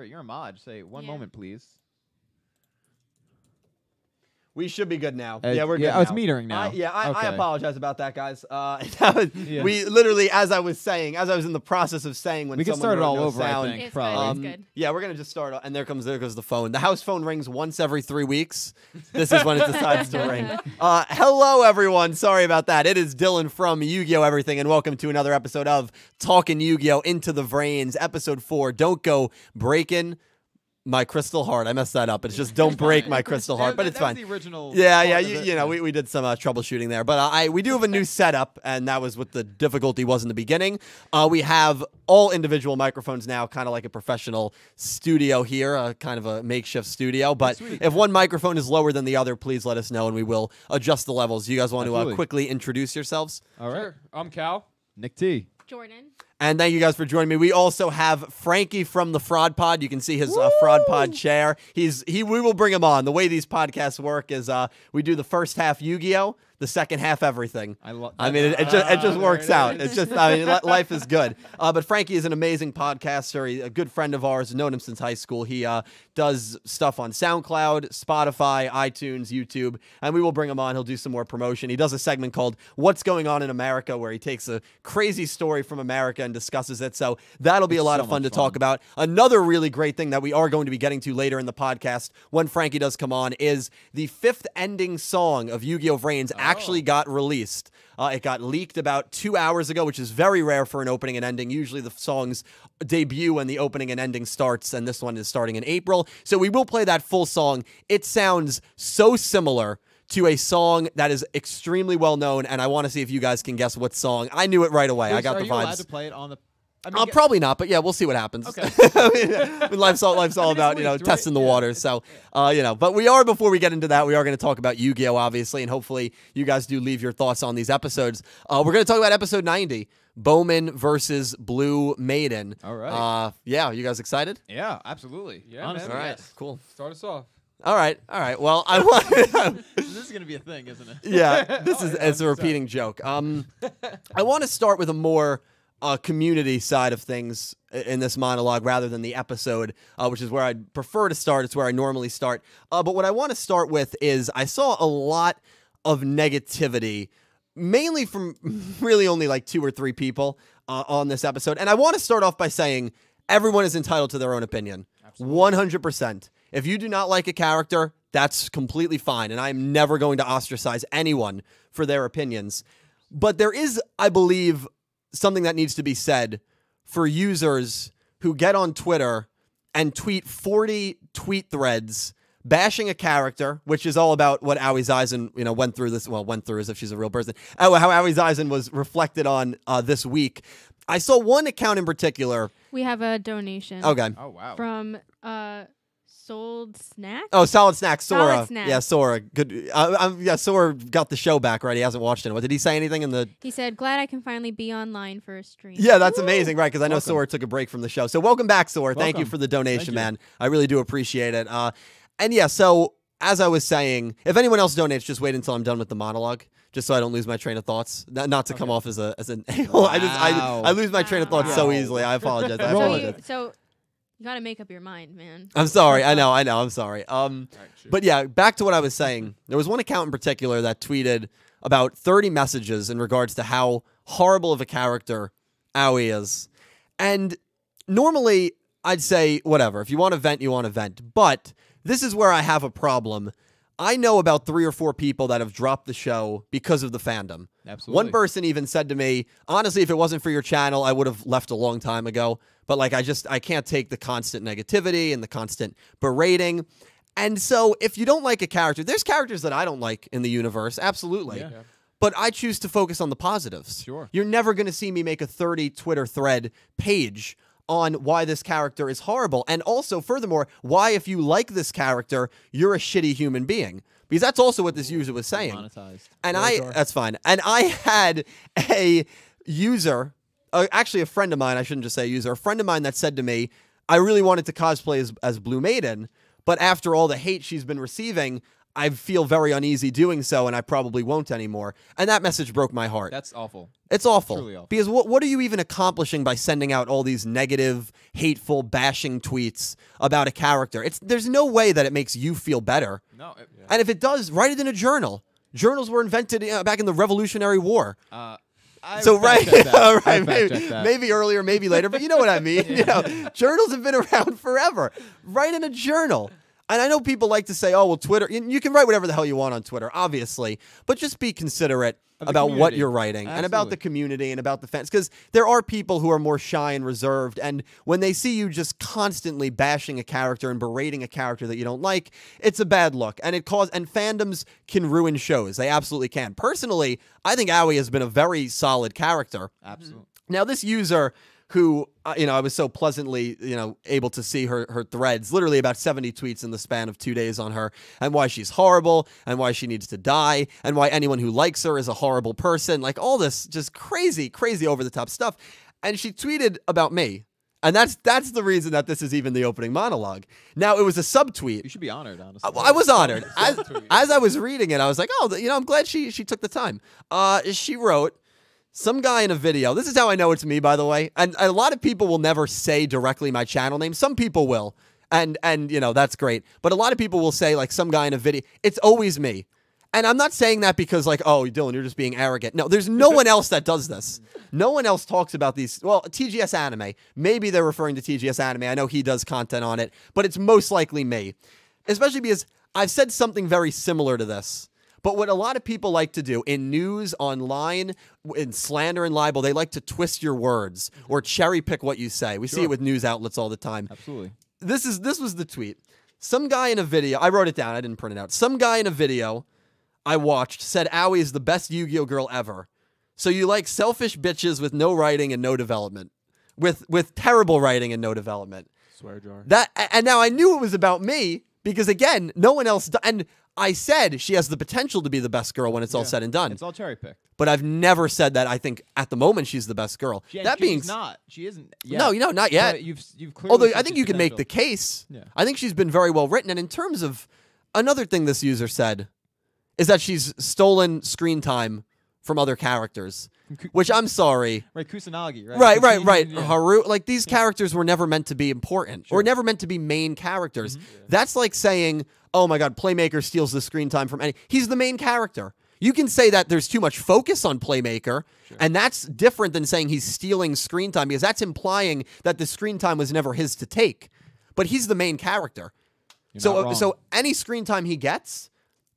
You're a mod. Say one moment, please. We should be good now. Yeah, we're good. Yeah, it's metering now. I apologize about that, guys. We literally, as I was in the process of saying when we can start it all over. Sound, I think. It's good. Yeah, we're gonna just start. And there goes the phone. The house phone rings once every 3 weeks. This is when it decides to ring. Hello, everyone. Sorry about that. It is Dylan from Yu-Gi-Oh! Everything, and welcome to another episode of Talking Yu-Gi-Oh! Into the VRAINS, episode 4. Don't go breaking my crystal heart. I messed that up. It's just don't break my crystal heart, but it's fine. The original. Yeah. You know, we did some troubleshooting there, but we do have a new setup, and that was what the difficulty was in the beginning. We have all individual microphones now, kind of like a professional studio here, kind of a makeshift studio. But if one microphone is lower than the other, please let us know, and we will adjust the levels. You guys want to quickly introduce yourselves? All right. Sure. I'm Cal. Nick T. Jordan. And thank you guys for joining me. We also have Frankie from the FROD Pod. You can see his FROD Pod chair. We will bring him on. The way these podcasts work is we do the first half Yu-Gi-Oh!, the second half everything. I mean, it just works out. It's just, I mean, life is good. But Frankie is an amazing podcaster. He's a good friend of ours. Known him since high school. He does stuff on SoundCloud, Spotify, iTunes, YouTube, and we will bring him on. He'll do some more promotion. He does a segment called What's Going On in America, where he takes a crazy story from America and discusses it. So that'll be a lot of fun to talk about. Another really great thing that we are going to be getting to later in the podcast when Frankie does come on is the 5th ending song of Yu-Gi-Oh! VRAINS actually got released. It got leaked about 2 hours ago, which is very rare for an opening and ending. Usually the songs debut when the opening and ending starts, and this one is starting in April. So we will play that full song. It sounds so similar to a song that is extremely well known, and I want to see if you guys can guess what song. I knew it right away. I got the vibes. Are you allowed to play it on the... Probably not, but yeah, we'll see what happens. Okay. I mean, life's all about, testing the waters. So, but before we get into that, we are going to talk about Yu-Gi-Oh! Obviously, and hopefully you guys do leave your thoughts on these episodes. We're going to talk about episode 90, Bohman versus Blue Maiden. All right. Yeah, you guys excited? Yeah, absolutely. Yeah, honestly, man. All right, cool. Start us off. All right. Well, I want. This is going to be a thing, isn't it? Yeah, it's a repeating joke. I want to start with a more community side of things in this monologue rather than the episode, which is where I'd prefer to start. It's where I normally start. But what I want to start with is I saw a lot of negativity, mainly from really only like 2 or 3 people on this episode. And I want to start off by saying everyone is entitled to their own opinion. Absolutely. 100%. If you do not like a character, that's completely fine. And I'm never going to ostracize anyone for their opinions. But there is, I believe, something that needs to be said for users who get on Twitter and tweet 40 tweet threads bashing a character, which is all about what Aoi Zaizen, went through this. Well, went through as if she's a real person. How Aoi Zaizen was reflected on this week. I saw one account in particular. We have a donation. Okay. Oh, wow. From Sold Snack? Oh, Solid Snack, Sora. Solid Snack. Yeah, Sora. Good. Yeah, Sora got the show back, right? He hasn't watched it. What did he say? Anything in the? He said, "Glad I can finally be online for a stream." Yeah, that's amazing, right? Because I know Sora took a break from the show. So welcome back, Sora. Thank you for the donation, Thank you. man. I really do appreciate it. And yeah, so as I was saying, if anyone else donates, just wait until I'm done with the monologue, just so I don't lose my train of thoughts. Not to come off as an Wow. I lose my train of thoughts so easily. I apologize. So you gotta make up your mind, man. I'm sorry. I know. I'm sorry. But yeah, back to what I was saying. There was one account in particular that tweeted about 30 messages in regards to how horrible of a character Aoi is. And normally I'd say, whatever. If you want to vent, you want to vent. But this is where I have a problem. I know about 3 or 4 people that have dropped the show because of the fandom. Absolutely. One person even said to me, honestly, if it wasn't for your channel, I would have left a long time ago. But like, I can't take the constant negativity and the constant berating. And so if you don't like a character, there's characters that I don't like in the universe. Absolutely. Yeah. But I choose to focus on the positives. Sure. You're never going to see me make a 30 Twitter thread page on why this character is horrible. And also, furthermore, why, if you like this character, you're a shitty human being. Because that's also what this user was saying. Monetized. And that's fine. And I had a user, actually a friend of mine, I shouldn't just say a user, a friend of mine that said to me, I really wanted to cosplay as Blue Maiden, but after all the hate she's been receiving, I feel very uneasy doing so, and I probably won't anymore. And that message broke my heart. That's awful. It's awful. Truly awful. Because what are you even accomplishing by sending out all these negative, hateful, bashing tweets about a character. There's no way that it makes you feel better. No. And if it does, write it in a journal. Journals were invented back in the Revolutionary War. So right, right, maybe earlier, maybe later, but you know what I mean. You know, journals have been around forever. Write in a journal. And I know people like to say, oh, well, Twitter, you can write whatever the hell you want on Twitter, obviously, but just be considerate about what you're writing and about the community and about the fans. Because there are people who are more shy and reserved, and when they see you just constantly bashing a character and berating a character that you don't like, it's a bad look. And and fandoms can ruin shows. They absolutely can. Personally, I think Aoi has been a very solid character. Absolutely. Now, this user who, I was so pleasantly, able to see her threads, literally about 70 tweets in the span of 2 days on her, and why she's horrible, and why she needs to die, and why anyone who likes her is a horrible person, like all this just crazy, crazy over-the-top stuff. And she tweeted about me. And that's the reason that this is even the opening monologue. Now, it was a subtweet. You should be honored, honestly. I was honored. As I was reading it, I was like, oh, I'm glad she took the time. She wrote, some guy in a video, this is how I know it's me, by the way, and a lot of people will never say directly my channel name. Some people will, and that's great. But a lot of people will say, like, some guy in a video. It's always me. And I'm not saying that because, like, oh, Dylan, you're just being arrogant. No, there's no one else that does this. No one else talks about these. Well, TGS Anime. Maybe they're referring to TGS Anime. I know he does content on it, but it's most likely me. Especially because I've said something very similar to this. But what a lot of people like to do in news, online, in slander and libel, they like to twist your words or cherry pick what you say. We see it with news outlets all the time. Absolutely. This was the tweet. Some guy in a video, I wrote it down, I didn't print it out. Some guy in a video I watched said Aoi is the best Yu-Gi-Oh girl ever. So you like selfish bitches with no writing and no development. With terrible writing and no development. Swear jar. And now I knew it was about me because, again, no one else... And I said she has the potential to be the best girl when it's all said and done. It's all cherry picked. But I've never said that I think at the moment she's the best girl. She's not. She isn't yet. No, not yet. But you've clearly Although said I think she's you can make the potential. case. Yeah. I think she's been very well written. And in terms of another thing this user said is that she's stolen screen time from other characters, which I'm sorry. Right, Kusanagi, right? Right. Yeah. Haru, like these characters were never meant to be important or never meant to be main characters. That's like saying, oh my God, Playmaker steals the screen time from any. He's the main character. You can say that there's too much focus on Playmaker, and that's different than saying he's stealing screen time because that's implying that the screen time was never his to take. But he's the main character. So any screen time he gets,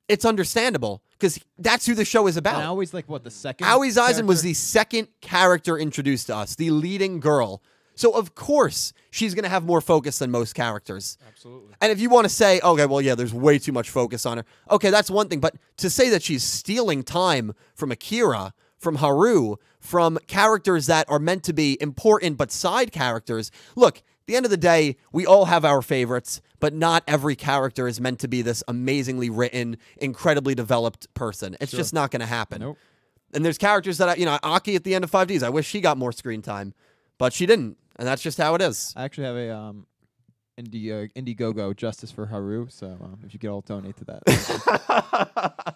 it's understandable because that's who the show is about. And Aoi's like what, the second? Aoi Aizen was the second character introduced to us, the leading girl. So of course she's going to have more focus than most characters. Absolutely. And if you want to say, okay, well, yeah, there's way too much focus on her. Okay, that's one thing. But to say that she's stealing time from Akira, from Haru, from characters that are meant to be important but side characters, look, at the end of the day, we all have our favorites, but not every character is meant to be this amazingly written, incredibly developed person. It's just not going to happen. Nope. And there's characters that, Aki at the end of 5Ds, I wish she got more screen time, but she didn't. And that's just how it is. I actually have a Indiegogo Justice for Haru, so if you could all donate to that.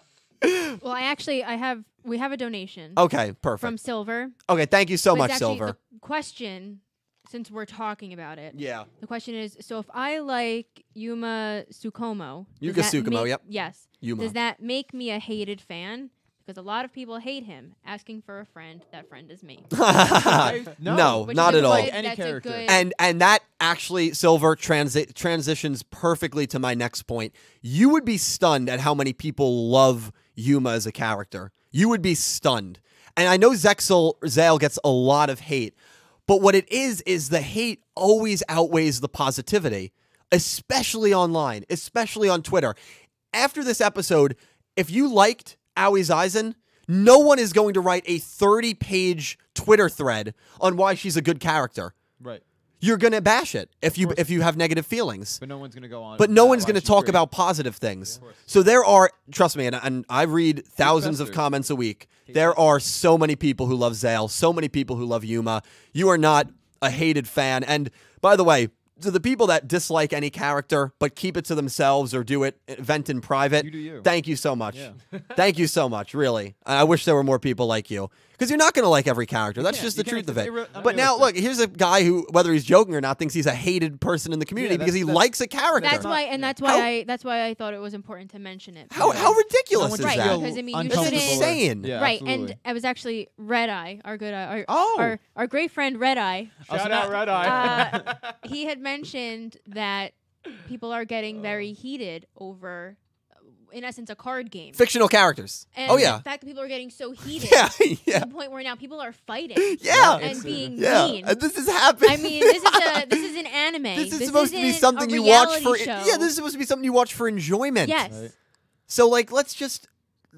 Well, we have a donation. Okay, perfect. From Silver. Okay, thank you so But much, it's actually Silver. The question, since we're talking about it. Yeah. The question is, so if I like Yuma Tsukumo. Yuka Tsukumo, yep. Yes. Yuma. Does that make me a hated fan? Because a lot of people hate him. Asking for a friend, that friend is me. No, Which not is at all. Any that's a character. good- And that actually, Silver, transitions perfectly to my next point. You would be stunned at how many people love Yuma as a character. You would be stunned. And I know Zale gets a lot of hate, but what it is the hate always outweighs the positivity, especially online, especially on Twitter. After this episode, if you liked Aoi Aizen, no one is going to write a 30-page Twitter thread on why she's a good character. Right. You're going to bash it if you have negative feelings. But no one's going to go on. But no one's why going to she's talk great. about positive things. So there are, trust me, and I read thousands of festers. comments a week. There are so many people who love Zale, so many people who love Yuma. You are not a hated fan. And by the way, to the people that dislike any character but keep it to themselves or do it, vent in private, You do you. thank you so much. Yeah. Thank you so much, really. I wish there were more people like you. Because you're not going to like every character. That's just the truth of it. But now, look, here's a guy who, whether he's joking or not, thinks he's a hated person in the community because he likes a character. That's why I thought it was important to mention it. How ridiculous is right, that? Because I mean, you That's shouldn't. insane. Yeah, right, absolutely. and I was actually Red Eye, our good Oh. our great friend Red Eye. Shout out Red Eye. He had mentioned that people are getting very heated over, in essence, a card game. Fictional characters. And Oh, yeah. the fact that people are getting so heated Yeah, to yeah. the point where now people are fighting Yeah. and being Yeah. mean. This is happening. I mean, this is an anime. This is supposed to be isn't something a you watch reality for. show. Yeah, this is supposed to be something you watch for enjoyment. Yes. Right. So, like, let's just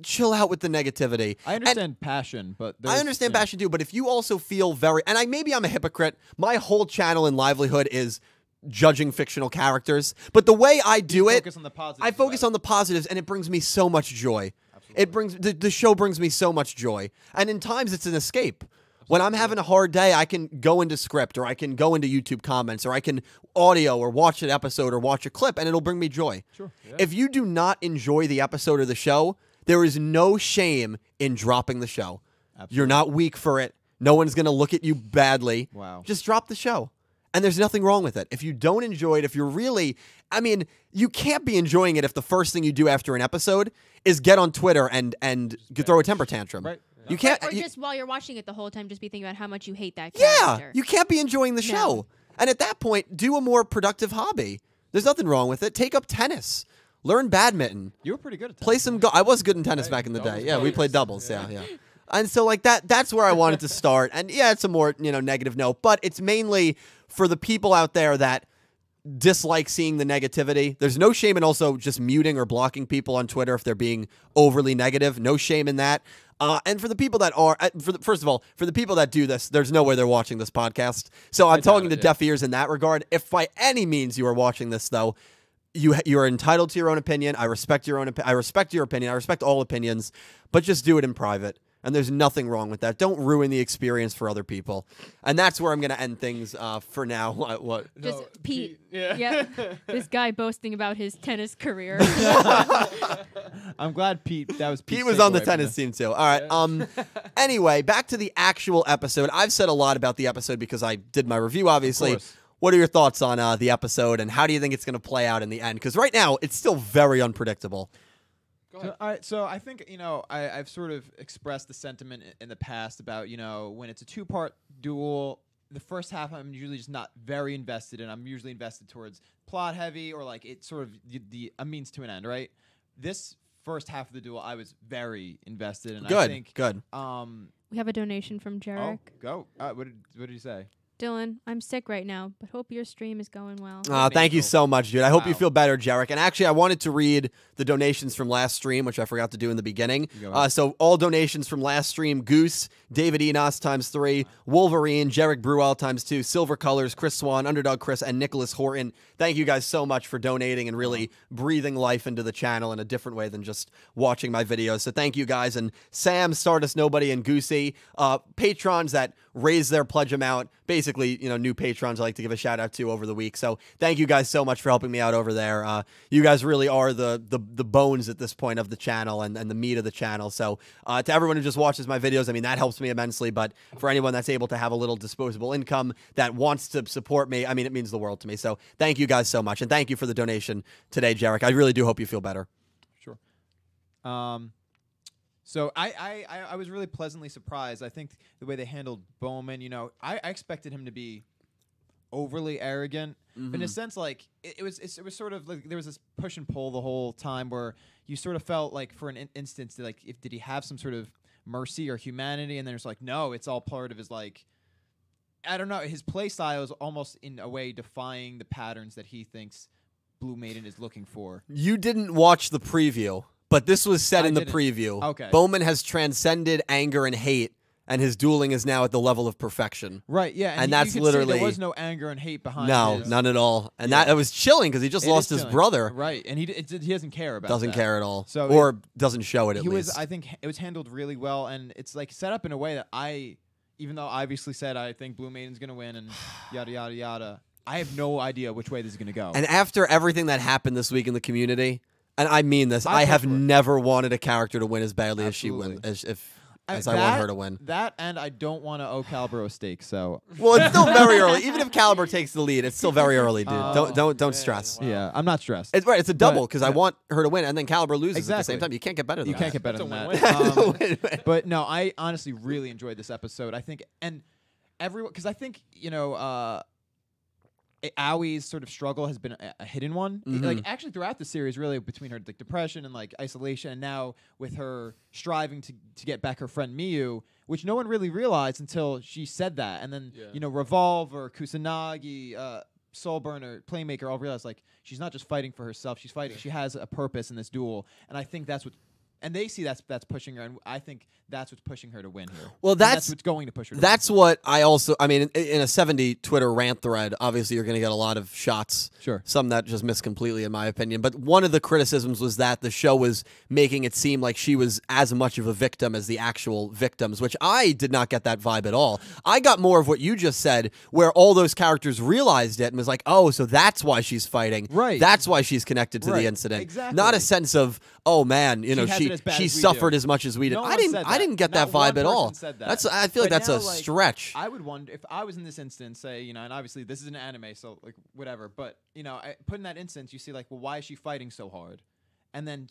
chill out with the negativity. I understand passion, but I understand passion too, but if you also feel very, and maybe I'm a hypocrite, my whole channel and livelihood is judging fictional characters, but the way I do it, focus on the positives. I focus on the positives, and it brings me so much joy. It brings the show brings me so much joy, and in times it's an escape. When I'm having a hard day, I can go into script, or I can go into YouTube comments, or I can audio or watch an episode or watch a clip, and it'll bring me joy. Sure. Yeah. If you do not enjoy the episode or the show, there is no shame in dropping the show. Absolutely. You're not weak for it. No one's going to look at you badly. Wow. Just drop the show. And there's nothing wrong with it. If you don't enjoy it, if you're really, I mean, you can't be enjoying it if the first thing you do after an episode is get on Twitter and throw a temper tantrum. Right. You can't. Or just while you're watching it the whole time, just be thinking about how much you hate that Yeah, character. you can't be enjoying the show. And at that point, do a more productive hobby. There's nothing wrong with it. Take up tennis. Learn badminton. You were pretty good at that. Play some. I was good in tennis back in the day. Yeah, we played doubles. Yeah, yeah. And so like that's where I wanted to start. And yeah, it's a more negative note, but it's mainly for the people out there that dislike seeing the negativity. There's no shame in also just muting or blocking people on Twitter if they're being overly negative. No shame in that. And for the people that are, first of all, for the people that do this, there's no way they're watching this podcast. So I'm talking to deaf ears in that regard. If by any means you are watching this, though, you are entitled to your own opinion. I respect your own. I respect your opinion. I respect all opinions, but just do it in private. And there's nothing wrong with that. Don't ruin the experience for other people. And that's where I'm going to end things for now. What? Just No, Pete. Yeah. This guy boasting about his tennis career. I'm glad Pete. That was Pete Pete's was on the takeaway from tennis team too. All right. Anyway, back to the actual episode. I've said a lot about the episode because I did my review, obviously. course. What are your thoughts on the episode, and how do you think it's going to play out in the end? Because right now, it's still very unpredictable. So, all right, so I think I've sort of expressed the sentiment in the past about when it's a two-part duel, the first half I'm usually just not very invested in. I'm usually invested towards plot heavy or like it's sort of a means to an end, right? This first half of the duel I was very invested in. Good, I think, good. We have a donation from Jarek. Go. What did you say? Dylan, I'm sick right now, but hope your stream is going well. Thank you so much, dude. I hope you Wow. feel better, Jarek. And actually, I wanted to read the donations from last stream, which I forgot to do in the beginning. Go ahead. So all donations from last stream: Goose, David Enos ×3, Wolverine, Jarek Bruel ×2, Silver Colors, Chris Swan, Underdog Chris, and Nicholas Horton. Thank you guys so much for donating and really breathing life into the channel in a different way than just watching my videos. So thank you guys. And Sam, Stardust Nobody, and Goosey, patrons that raise their pledge amount. Basically, new patrons I like to give a shout out to over the week. So thank you guys so much for helping me out over there. You guys really are the bones at this point of the channel and the meat of the channel. So to everyone who just watches my videos, I mean, that helps me immensely. But for anyone that's able to have a little disposable income that wants to support me, I mean, it means the world to me. So thank you guys so much. And thank you for the donation today, Jarek. I really do hope you feel better. Sure. So I was really pleasantly surprised. I think the way they handled Bowman, I expected him to be overly arrogant. But in a sense, like it was sort of like there was this push and pull the whole time where you sort of felt like for an instance that, like, did he have some sort of mercy or humanity? And then it's like, no, it's all part of his, like, I don't know, his play style is almost in a way defying the patterns that he thinks Blue Maiden is looking for. You didn't watch the preview, but this was said in the preview. Okay. Bowman has transcended anger and hate, and his dueling is now at the level of perfection. Right, yeah. And you that's could literally... see there was no anger and hate behind No, his... none at all. And Yeah. that was chilling because he just It lost is his chilling. brother. Right, and he doesn't care about Doesn't that. care at all. So or doesn't show it at he least. was, I think it was handled really well, and it's like set up in a way that even though I obviously said I think Blue Maiden's going to win and yada, yada, yada, I have no idea which way this is going to go. And after everything that happened this week in the community, and I mean this, I I have prefer it. never wanted a character to win as badly as she Absolutely. wins. as I want her to win. That and I don't want to owe Calibro a stake. So Well, it's still very early. Even if Caliber takes the lead, it's still very early, dude. Don't stress. Wow. yeah, I'm not stressed. It's right. It's a double But- because I want her to win, and then Caliber loses at the same Exactly. time. You can't get better than You that. can't get better That's than a that. win-win. But no, I honestly really enjoyed this episode. I think everyone, because I think Aoi's sort of struggle has been a hidden one. Like actually throughout the series, really between her like depression and like isolation, and now with her striving to get back her friend Miyu, which no one really realized until she said that, and then Revolve or Kusanagi, Soulburner, Playmaker all realized like she's not just fighting for herself; she's fighting. She has a purpose in this duel, and I think that's what. And they see that's pushing her, and I think that's what's pushing her to win here. Well, And that's what's going to push her. To That's win. what I also. I mean, in a 70 Twitter rant thread, obviously you're going to get a lot of shots. Sure. Some that just missed completely, in my opinion. But one of the criticisms was that the show was making it seem like she was as much of a victim as the actual victims, which I did not get that vibe at all. I got more of what you just said, where all those characters realized it and was like, oh, so that's why she's fighting. Right. That's why she's connected to Right. the incident. Exactly. Not a sense of, oh man, you know, has it as bad she as we suffered do. as much as we did. No I one didn't. said I didn't get Not that vibe one at all. person said that. That's. I feel like But that's a now, like, stretch. I would wonder if I was in this instance, say, and obviously this is an anime, so like whatever. But put in that instance, you see like, well, why is she fighting so hard? And then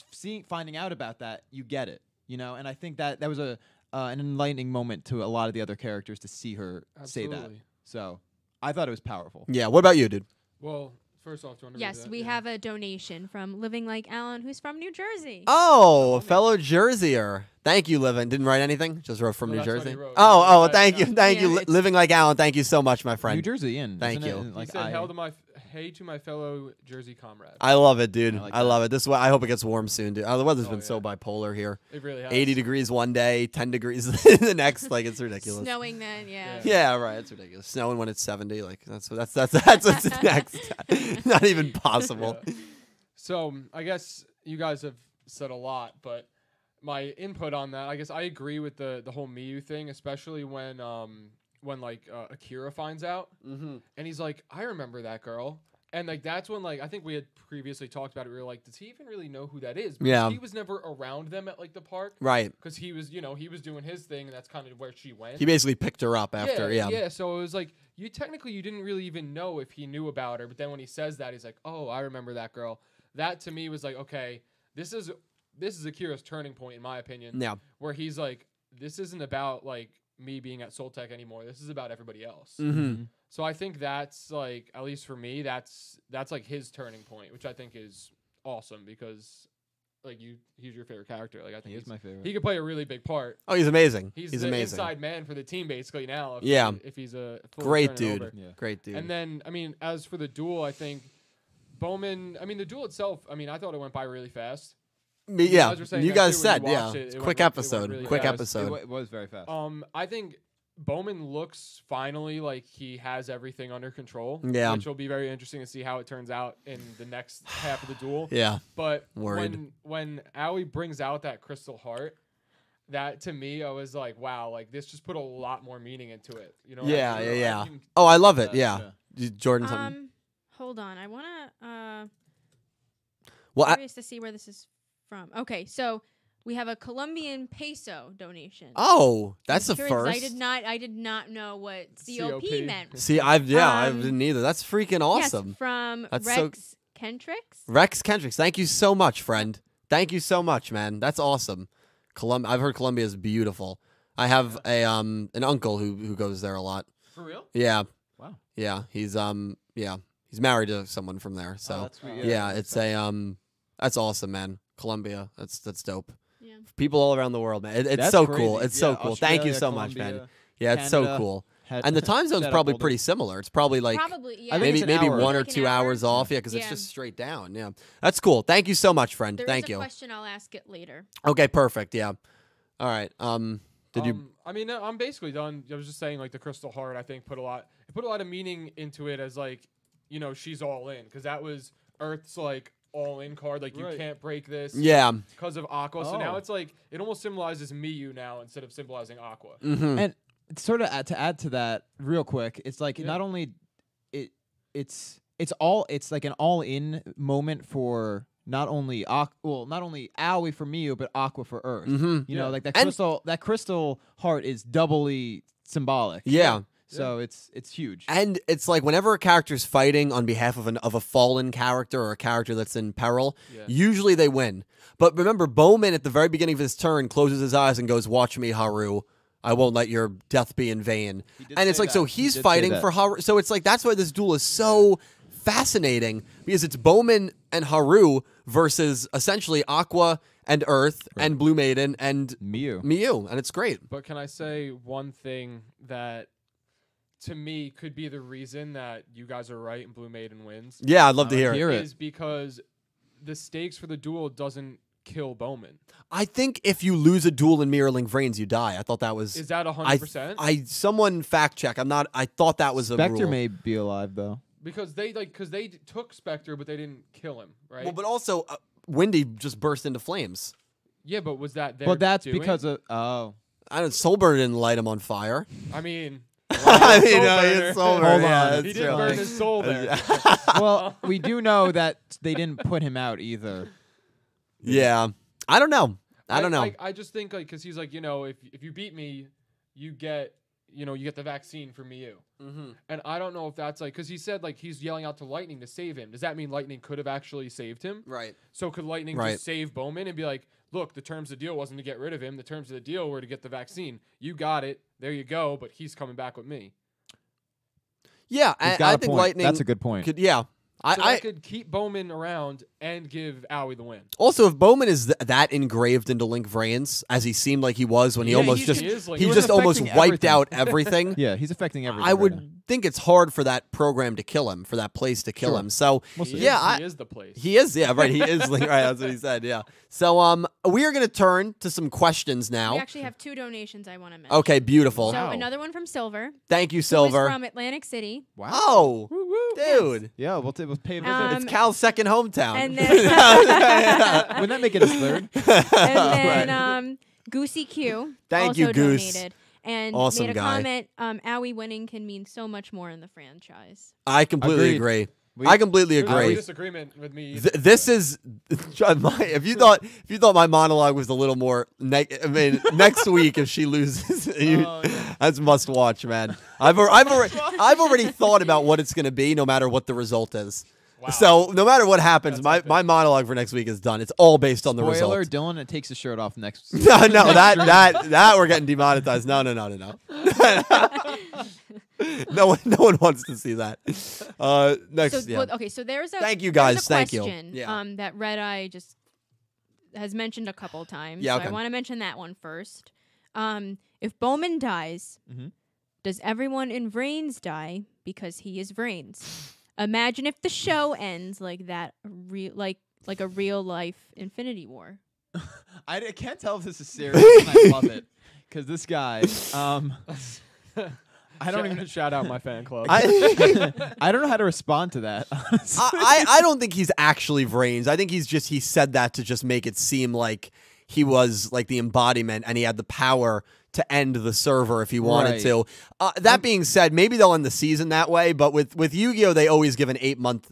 finding out about that, you get it, And I think that was an enlightening moment to a lot of the other characters to see her say that. Absolutely. So I thought it was powerful. Yeah. What about you, dude? Well, first off, do you want to read Yes, that? we Yeah. have a donation from Living Like Alan, who's from New Jersey. Oh, a fellow Jerseyer. Thank you, Living. Didn't write anything. Just wrote from Well, New that's what Jersey. he wrote. Oh, He thank you, said, thank you. Yeah. Living like Alan. Thank you so much, my friend. New Jersey in. Thank isn't you. it? He Like said, hey to my fellow Jersey comrade. I love it, dude. I like I that. love it. This is why I hope it gets warm soon, dude. The weather's Oh, been so yeah. bipolar here. It really has. 80 degrees one day, 10 degrees the next. Like it's ridiculous. Snowing then, yeah. Yeah, right. It's ridiculous. Snowing when it's 70. Like that's what's next. Not even possible. Yeah. So I guess you guys have said a lot, but my input on that, I guess I agree with the whole Miyu thing, especially when Akira finds out and he's like, I remember that girl. And like that's when like I think we had previously talked about it. We were like, does he even really know who that is? Because Yeah. he was never around them at like the park. Right. Because he was doing his thing, and that's kind of where she went. He basically picked her up after. Yeah. Yeah. So it was like you didn't really even know if he knew about her, but then when he says that, he's like, oh, I remember that girl. That to me was like, okay, this is Akira's turning point in my opinion. Yeah. Where he's like, this isn't about like me being at Soul Tech anymore. This is about everybody else. Mm-hmm. So I think that's like, at least for me, that's like his turning point, which I think is awesome because like he's your favorite character. Like I think He is my favorite. he could play a really big part. Oh, he's amazing. He's He's the amazing. inside man for the team basically now. If he's a full Great turning dude. over. Yeah. Great dude. And then I mean, as for the duel, I think Bowman. I mean, the duel itself. I mean, I thought it went by really fast. Yeah. guys were saying You that guys too when said, you yeah. watched it, It's it quick went- it went episode. really Quick fast. episode. It was very fast. I think Bowman looks finally like he has everything under control. Yeah. Which will be very interesting to see how it turns out in the next half of the duel. Yeah. But Worried. when Aoi brings out that crystal heart, that to me I was like, wow, like this just put a lot more meaning into it. You know? what I Yeah, mean? yeah, I yeah. can- Oh, I love it. Yeah. Yeah. Jordan, something. Hold on. I wanna Well, curious to see where this is from. Okay, so we have a Colombian peso donation. oh, that's the Curious, first. I did not know what COP COP. meant. See, I Um, didn't either. That's freaking awesome. Yes, from That's so- Rex Kendricks. Rex Kendricks, thank you so much, friend. Thank you so much, man. That's awesome. I've heard Colombia is beautiful. I have an uncle who goes there a lot. For real? Yeah. Wow. Yeah, he's he's married to someone from there. So that's sweet. yeah, it's that's awesome, man. Colombia, that's dope. Yeah. People all around the world, man. It's That's so crazy. cool. It's so Yeah, cool. Thank you Australia, so much, man. Colombia, Yeah, it's so Canada. cool. Had- And the time zone's Shout out probably Boulder. pretty similar. It's probably like Probably, yeah. I think maybe it's an maybe hour. 1 or Like an 2 hour? hours off. Yeah, because it's Yeah. just straight down. Yeah, that's cool. Thank you so much, friend. There Thank is a you. question. I'll ask it later. Okay, perfect. Yeah. All right. Did you? I mean, no, I'm basically done. I was just saying, like the Crystal Heart, I think put a lot of meaning into it as like, she's all in because that was Earth's like all in card. Like you Right. can't break this. Yeah. Because of Aqua. So now Oh. it's like it almost symbolizes Miyu now instead of symbolizing Aqua. Mm-hmm. And sort of to add to that real quick, it's like Yeah. not only it's like an all in moment for not only Aoi for Miyu, but Aqua for Earth. Mhm. You know, like that And- crystal heart is doubly symbolic. Yeah. So it's huge. And it's like whenever a character's fighting on behalf of a fallen character or a character that's in peril, usually they win. But remember, Bohman at the very beginning of his turn closes his eyes and goes, "Watch me, Haru. I won't let your death be in vain." And it's like, so he's fighting for Haru. So it's like, that's why this duel is so fascinating, because it's Bohman and Haru versus essentially Aqua and Earth and Blue Maiden and Miyu. And it's great. But can I say one thing that to me could be the reason that you guys are right and Blue Maiden wins? Yeah, I'd love to hear it. Is because the stakes for the duel doesn't kill Bohman. I think if you lose a duel in Mirror Link VRAINS, you die. I thought that was... Is that 100%? Someone fact check. I thought that was a rule. Spectre may be alive though. Because they took Spectre, but they didn't kill him, right? Well, but also Windy just burst into flames. Yeah, but was that their Well, that's doing? because of I don't. Soulburn didn't light him on fire. I mean, I mean, no, he's Soulburn. Hold Yeah, on. that's he true. did burn his soul there. well, we do know that they didn't put him out either. Yeah, I don't know. I don't know. I just think like because he's like, you know, if you beat me, you get the vaccine for Miyu. And I don't know if that's like because he said like he's yelling out to Lightning to save him. Does that mean Lightning could have actually saved him? Right. So could Lightning just save Bohman and be like, look, the terms of the deal wasn't to get rid of him. The terms of the deal were to get the vaccine. You got it. There you go. But he's coming back with me. Yeah, I think Lightning. That's a good point. I could keep Bohman around and give Aoi the win. Also, if Bohman is that engraved into Link VRAINS, as he seemed like he was when he almost just almost wiped out everything. Yeah, he's affecting everything. I would think it's hard for that program to kill him, for that place to kill him. So he is the place. He is, yeah, right. He is Link, right? That's what he said, yeah. So we are going to turn to some questions now. We actually have 2 donations I want to mention. Okay, beautiful. So another one from Silver. Thank you, Silver. Who is from Atlantic City. Wow. Oh, dude. Yes. Yeah, we'll pay a visit. It's Cal's second hometown. And then wouldn't that make it his third? And then Goosey Q Thank also you, Goose. donated. And Awesome made a guy. comment, Aoi winning can mean so much more in the franchise. I completely agree. I completely There's no agree. disagreement with me. This is if you thought my monologue was a little more next week if she loses, that's must watch, man. I've already thought about what it's going to be, no matter what the result is. Wow. So no matter what happens, my monologue for next week is done. It's all based on the result. Spoiler: Dylan takes his shirt off next. No, that we're getting demonetized. No. No one wants to see that. Next, So there's a thank you guys. Thank you. That Red Eye just has mentioned a couple of times. Yeah, okay. So I want to mention that one first. If Bohman dies, does everyone in VRAINS die because he is VRAINS? Imagine if the show ends like that, like a real life Infinity War. I can't tell if this is serious. And I love it because this guy. I don't even shout out my fan club. I don't know how to respond to that. I don't think he's actually VRAINS. I think he said that to just make it seem like he was like the embodiment and he had the power to end the server if he wanted to. That being said, maybe they'll end the season that way, but with Yu-Gi-Oh, they always give an 8-month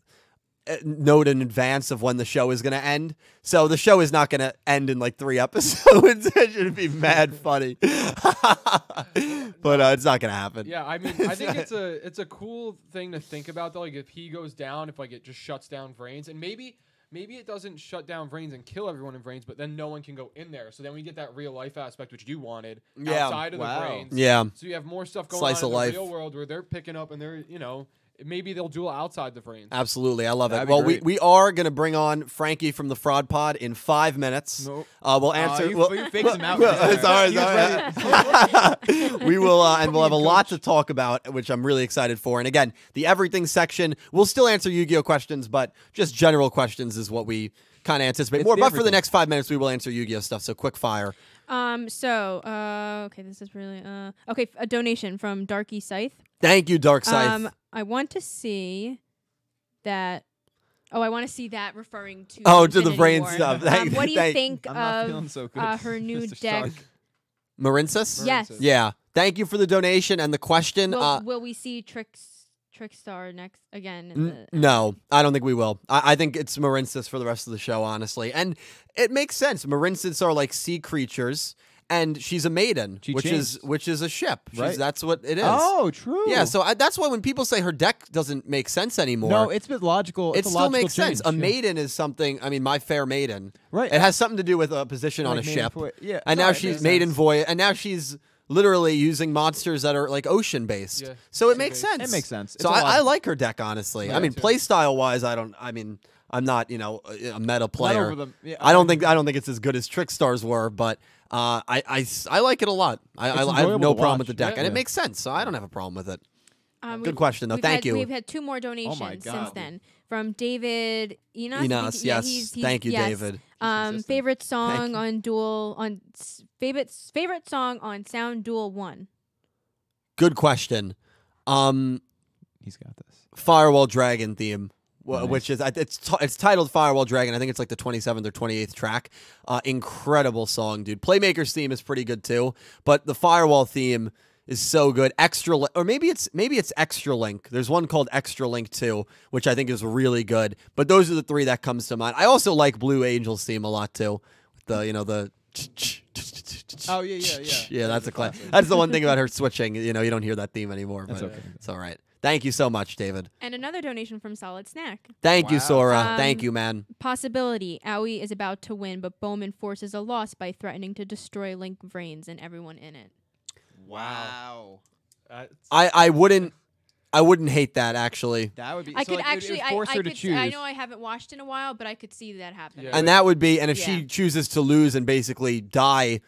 note in advance of when the show is going to end. So the show is not going to end in like 3 episodes. It should be mad funny. But it's not going to happen. Yeah, I mean, I think it's a cool thing to think about though. Like if he goes down, if like it just shuts down VRAINS, and maybe it doesn't shut down VRAINS and kill everyone in VRAINS, but then no one can go in there. So then we get that real life aspect, which you wanted, outside of the VRAINS. Yeah. So you have more stuff going Slice on of in the life. real world where they're picking up and they're, maybe they'll duel outside the VRAINS. Absolutely. I love it. That'd be Well, great. we are going to bring on Frankie from the Fraud Pod in 5 minutes. Nope. We'll answer. You faked him out. Sorry. We will, and we'll have a lot to talk about, which I'm really excited for. And again, the everything section, we'll still answer Yu-Gi-Oh questions, but just general questions is what we kind of anticipate It's more. the But for the everything. next 5 minutes, we will answer Yu-Gi-Oh stuff. So quick fire. Okay, this is really a donation from Darky Scythe. Thank you, Dark Scythe. I want to see that. I want to see that referring to. To the Infinity brain War. stuff. What do you think I'm not feeling of so good, her new Mr. deck? Stark. Marinsis? Yes. Yeah. Thank you for the donation and the question. Will we see Trickstar next again. In the, No, I don't think we will. I think it's Marinsys for the rest of the show, honestly. And it makes sense. Marinsys are like sea creatures, and she's a maiden, which is a ship. Right. That's what it is. Oh, true. Yeah, so that's why when people say her deck doesn't make sense anymore. No, it's been logical. It still makes sense. A Yeah. maiden is something. I mean, my fair maiden. Right. It has something to do with a position on a Like maiden ship. yeah. And now Sorry, she's makes maiden sense. voyage, and now she's literally using monsters that are like ocean based. Yeah, So it sea makes based. sense. It makes sense. So It's a I lot- like her deck, honestly. Yeah, I mean, too. play style wise, I'm not, a meta player. over them. Yeah, I don't think it's as good as Trickstar's were, but I like it a lot. I have enjoyable no to problem with watch. the deck, Yeah. and it makes sense. So I don't have a problem with it. we've- Good question, though. we've Thank had- you. We've had 2 more donations since God. then from David Enos. Enos, Yeah, yes. he's- Thank you, yes. David. consistent. Favorite song Thank you. on Duel on favorite song on Sound Duel 1. Good question. He's got this. Firewall Dragon theme. Nice. Which is it's titled Firewall Dragon. I think it's like the 27th or 28th track. Incredible song, dude. Playmaker's theme is pretty good too, but the Firewall theme is so good. Or maybe it's Extra Link. There's one called Extra Link too, which I think is really good. But those are the 3 that comes to mind. I also like Blue Angel's theme a lot too. The Oh yeah. yeah, that's a class. That's the one thing about her switching. You don't hear that theme anymore. That's But okay. it's all right. Thank you so much, David. And another donation from Solid Snack. Thank you, Wow. Sora. Thank you, man. Possibility. Aoi is about to win, but Bowman forces a loss by threatening to destroy Link VRAINS and everyone in it. Wow. I wouldn't hate that actually. That would be. I so could like, it would actually, force I her to could. choose. I know I haven't watched in a while, but I could see that happening. Yeah. And that would be, and if Yeah. she chooses to lose and basically die,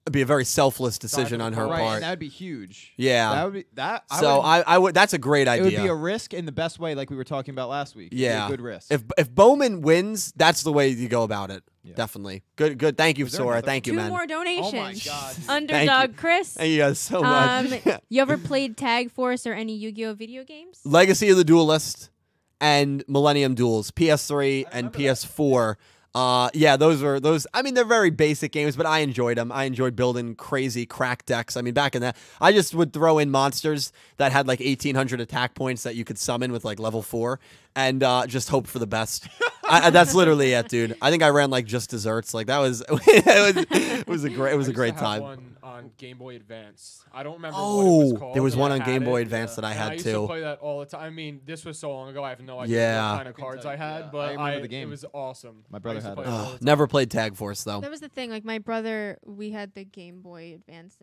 it'd be a very selfless decision on her right, part. and that would be huge. Yeah. That would be that. So I would. That's a great It idea. would be a risk in the best way, like we were talking about last week. It'd be Yeah. a good risk. If Bowman wins, that's the way you go about it. Yeah. Definitely. Good. Thank you, Was there Sora. another Thank you, 2 man. more donations. Oh my God. Underdog Chris. Thank you guys so much. You ever played Tag Force or any Yu-Gi-Oh video games? Legacy of the Duelist and Millennium Duels, PS3 and PS4. Yeah, those. I mean, they're very basic games, but I enjoyed them. I enjoyed building crazy crack decks. I mean, back in that, I just would throw in monsters that had like 1,800 attack points that you could summon with like level 4, and just hope for the best. That's literally it, dude. I think I ran like just desserts. Like that was it was a great I used to great have time. One on Game Boy Advance. I don't remember Oh, what it was called. there was but one I on had Game Boy it. Advance that I And had I used too. to play that all the time. I mean, this was so long ago. I have no idea Yeah. what kind of cards I had, yeah, but I remember the game. It was awesome. My brother I used to had play it. all the time. Never played Tag Force though. That was the thing. Like my brother, we had the Game Boy Advance,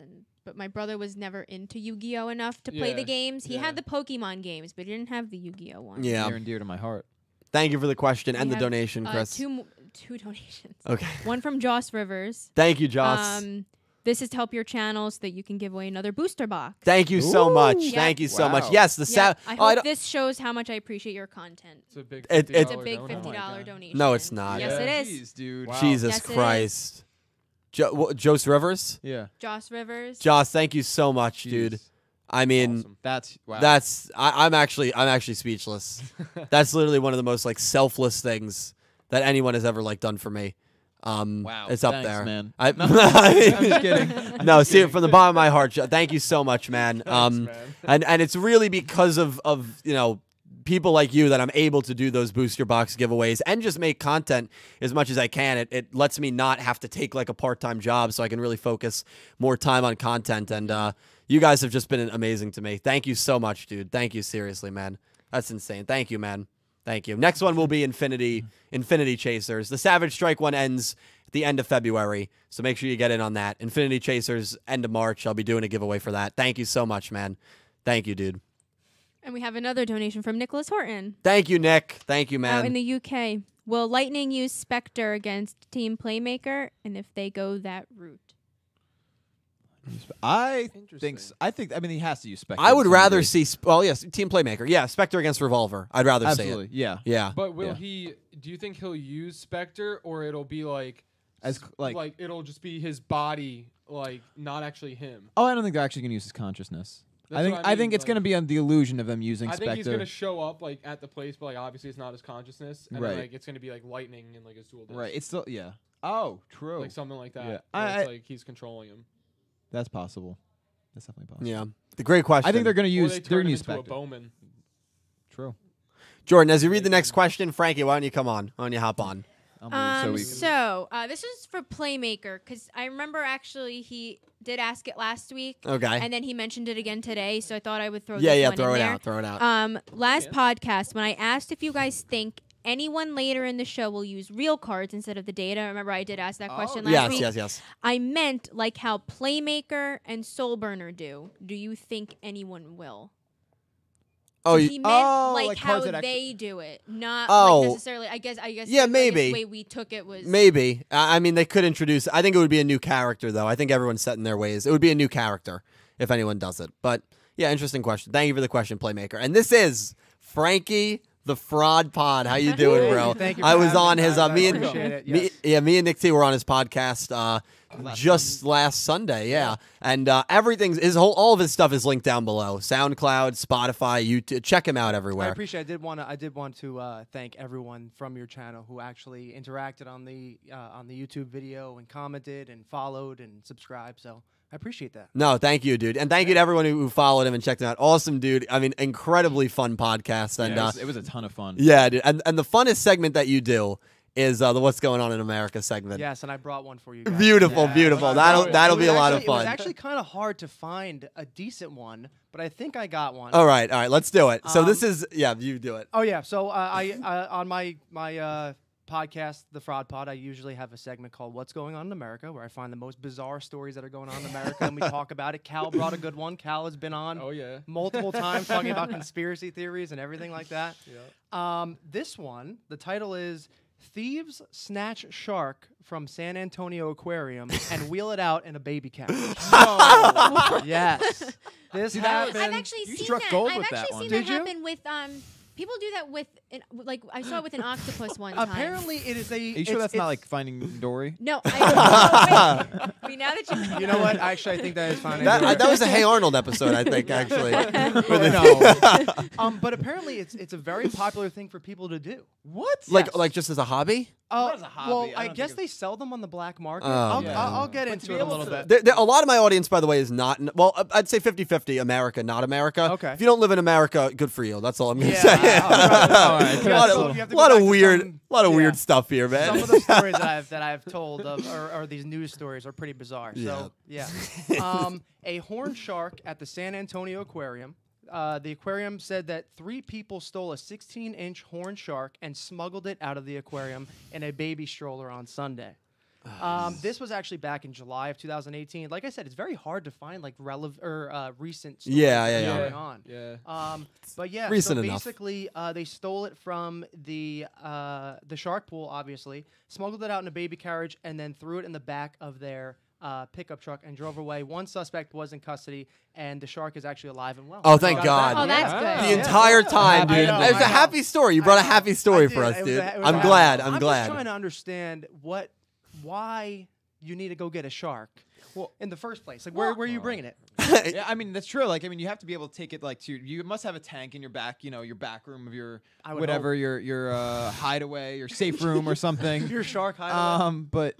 but my brother was never into Yu-Gi-Oh enough to play the Yeah, games. He yeah. had the Pokemon games, but he didn't have the Yu-Gi-Oh one. Yeah. Near and dear to my heart. Thank you for the question and We the have, donation, Chris. Two donations. Okay. One from Joss Rivers. Thank you, Joss. This is to help your channel so that you can give away another booster box. Thank you so much. Ooh. Thank you so much. Wow. Yes, the Yeah, I hope don't- this shows how much I appreciate your content. It's a big. It- It's a $50 big donut. $50 God. donation. No, it's not. Yes, Yeah. it is. Jeez, dude. Wow. Jesus Yes, it is. Christ. Jose Rivers? Yeah. Joss Rivers. Joss, thank you so much, dude. Jeez. I mean, Awesome. That's wow. I'm actually speechless. That's literally one of the most like selfless things that anyone has ever like done for me. Wow. It's up Thanks, there, man. I, I'm just kidding. No, see, from the bottom of my heart, thank you so much, man. Thanks, man. And it's really because of people like you that I'm able to do those booster box giveaways and just make content as much as I can. It lets me not have to take like a part-time job, so I can really focus more time on content. And you guys have just been amazing to me. Thank you so much, dude. Thank you, seriously, man. That's insane. Thank you, man. Thank you. Next one will be Infinity Chasers. The Savage Strike one ends at the end of February, so make sure you get in on that. Infinity Chasers, end of March. I'll be doing a giveaway for that. Thank you so much, man. Thank you, dude. And we have another donation from Nicholas Horton. Thank you, Nick. Thank you, man. Out in the UK. Will Lightning use Spectre against Team Playmaker? And if they go that route? I think. Interesting. I mean, he has to use Spectre. I would to some rather degree. see. Well, yes, Team Playmaker. Yeah, Spectre against Revolver. I'd rather Absolutely. say Yeah. it. Yeah. But will Yeah. he? Do you think he'll use Spectre, or it'll be like As like. it'll just be his body, like not actually him? Oh, I don't think they're actually gonna use his consciousness. That's I think. what I think mean, it's gonna be on the illusion of them using I Spectre. think he's gonna show up like at the place, but like obviously it's not his consciousness, and then, Right. like it's gonna be like lightning and like his dual disc. Right. It's still. Yeah. Oh, true. Like something like that. Yeah. where it's I- like he's controlling him. That's possible. That's definitely possible. Yeah. The great question. I think they're gonna Or use. they They're turn gonna him use into a Spectre. Bowman. True. Jordan, as you read the next question, Frankie, why don't you come on? Why don't you hop on? I'll move so we can. This is for Playmaker because I remember actually he did ask it last week. Okay. And then he mentioned it again today, so I thought I would throw Yeah, this one throw in it there. out. Throw it out. Last podcast when I asked if you guys think anyone later in the show will use real cards instead of the data. Remember I did ask that question last week. Yes. I meant like how Playmaker and Soulburner do. Do you think anyone will? Oh, He meant like how cards that they do it, not Oh. like necessarily. I guess. Yeah, like, maybe. the way we took it was maybe. I mean, they could introduce. I think it would be a new character, though. I think everyone's set in their ways. It would be a new character if anyone does it. But yeah, interesting question. Thank you for the question, Playmaker. And this is Frankie the Fraud Pod. How you doing, bro? Thank you for I was having on me, his. guys. I Me and appreciate it, me, yes. yeah, me and Nick T were on his podcast. Just last Sunday, yeah, and everything's all of his stuff is linked down below. SoundCloud, Spotify, YouTube. Check him out I everywhere. appreciate it. I did want to thank everyone from your channel who actually interacted on the YouTube video and commented and followed and subscribed. So I appreciate that. No, thank you, dude, and thank you to everyone who followed him and checked him out. Awesome, dude. I mean, incredibly fun podcast, and Yeah, it was a ton of fun. yeah, dude, and the funnest segment that you do is the What's Going On in America segment. Yes, and I brought one for you guys. Beautiful, Yeah. beautiful. Well, That'll be a lot of It was fun. actually kind of hard to find a decent one, but I think I got one. All right, let's do it. So this Um, is you do it. Oh yeah. So I on my podcast, The Fraud Pod, I usually have a segment called What's Going On in America, where I find the most bizarre stories that are going on in America, and we talk about it. Cal brought a good one. Cal has been on Oh yeah. multiple times talking about conspiracy theories and everything like that. Yeah. This one, the title is Thieves Snatch Shark from San Antonio Aquarium and Wheel It Out in a Baby Carriage. Yes. This See, that was- happened. I've actually You seen struck that. gold I've with that actually one. seen Did that you? happen with people do that with like I saw it with an octopus one time. Apparently, it is a. Are you sure that's not like Finding Dory? No, I wait, now that you You know what? Actually, I think that is fine. That was a Hey Arnold episode, I think, actually. No. But apparently, it's a very popular thing for people to do. What? like just as a hobby. Not as a hobby, Well, I I don't guess think they sell them on the black market. Oh, I'll get But to into be it a able little to- bit. A lot of my audience, by the way, is not. Well, I'd say 50-50 America, not America. Okay. If you don't live in America, good for you. That's all I'm gonna Yeah, say. all right. All right. You have to go lot back of to weird, some- lot of yeah. weird stuff here, man. Some of the stories that I've told of, or these news stories, are pretty bizarre. So yeah, a horned shark at the San Antonio Aquarium. The aquarium said that 3 people stole a 16-inch horned shark and smuggled it out of the aquarium in a baby stroller on Sunday. This was actually back in July of 2018. Like I said, it's very hard to find like relevant or recent stories Yeah, that yeah, are yeah. going on. Yeah. But yeah, Recent so enough. basically, they stole it from the shark pool, obviously, smuggled it out in a baby carriage, and then threw it in the back of their pickup truck and drove away. One suspect was in custody, and the shark is actually alive and well. Oh, thank Got it God. back. Oh, that's Yeah. good. The entire time, I dude. know, It was I a know. happy story. You brought a happy story for us, It was dude. a- it was I'm a- glad. I'm just glad. trying to understand why you need to go get a shark. Well, in the first place, like where are you bringing it? Yeah, I mean that's true. Like, I mean, you have to be able to take it like to. You must have a tank in your back, your back room of your I would whatever your hideaway, your safe room or something. Your shark hideaway. But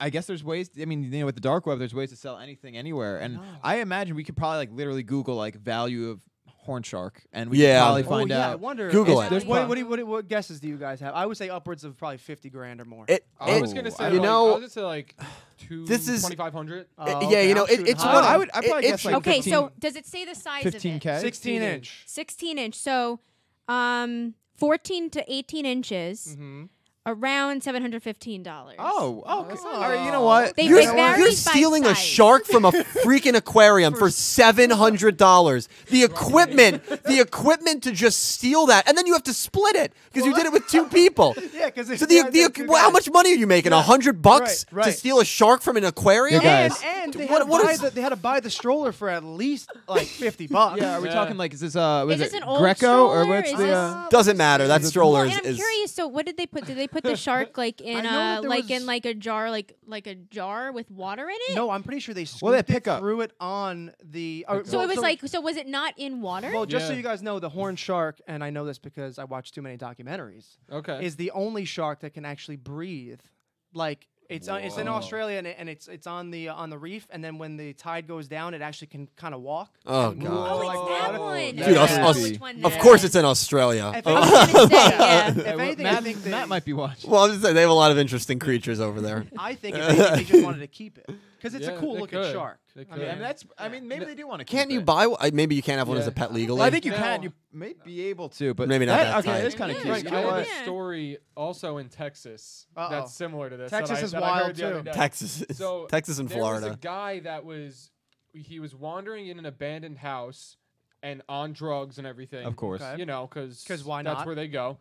I guess there's ways. I mean, with the dark web, there's ways to sell anything anywhere. And I imagine we could probably like literally Google like value of horn shark, and we Yeah. could probably Oh find yeah, I out. wonder. Google is- it. there's- There's What guesses do you guys have? I would say upwards of probably 50 grand or more. I was Oh, gonna I say, don't You like, know, I was gonna say like This is- 2,500. Oh, yeah, okay, I'm shooting it's high. one. I would probably guess like Okay, 15, so does it say the size of it? 15K. 16 inch. 16 inch. So 14 to 18 inches, around $715. Oh, that's all not right. bad. You know what? They You're, vary you're by stealing a size. shark from a freaking aquarium for $700. The equipment to just steal that, and then you have to split it because you did it with 2 people. Yeah, because So how much money are you making? $100 Right, to right. steal a shark from an aquarium? Yeah, And, guys. and they, What- had to what buy is- they had to buy the stroller for at least like $50. Yeah, are we Yeah. talking like is this was Is this it an old Greco or stroller? what's Is the? this- Doesn't matter. That Well, stroller and I'm is. curious. So, what did they put? Did they put the shark like in I know that there was- in like a jar, like a jar with water in it? No, I'm pretty sure they Well, they scooped it, pick up. threw it on the. So it was like. So was it not in water? Well, just so Yeah. you guys know, the horned shark, and I know this because I watched too many documentaries, Okay. is the only shark that can actually breathe, like It's in Australia and it's on the reef, and then when the tide goes down, it actually can kind of walk. Oh and move. god. Oh, it's that one. Dude, Yeah, I know Aus- which one Of that course, is. it's in Australia. If I was gonna say, yeah. If anything, I Matt, think they, Matt might be watching. Well, I'm just saying they have a lot of interesting creatures over there. I think if anything, they just wanted to keep it because it's a Yeah, cool they looking could. shark. They I could. mean, I mean, that's. I mean, maybe they do want to. Can't you buy? Maybe you can't have one as a Yeah. pet legally. Well, I think you No. can. You may be able to, but Maybe not that Okay, tight. it's kind of Yeah, cute. Frank, You I know have what? a story also in Texas Uh-oh. that's similar to this. Texas is I wild, heard the other too. day. Texas, So Texas and there was a Florida. guy that was wandering in an abandoned house and on drugs and everything. Of course. Okay. You know, because 'Cause why that's not? where they go.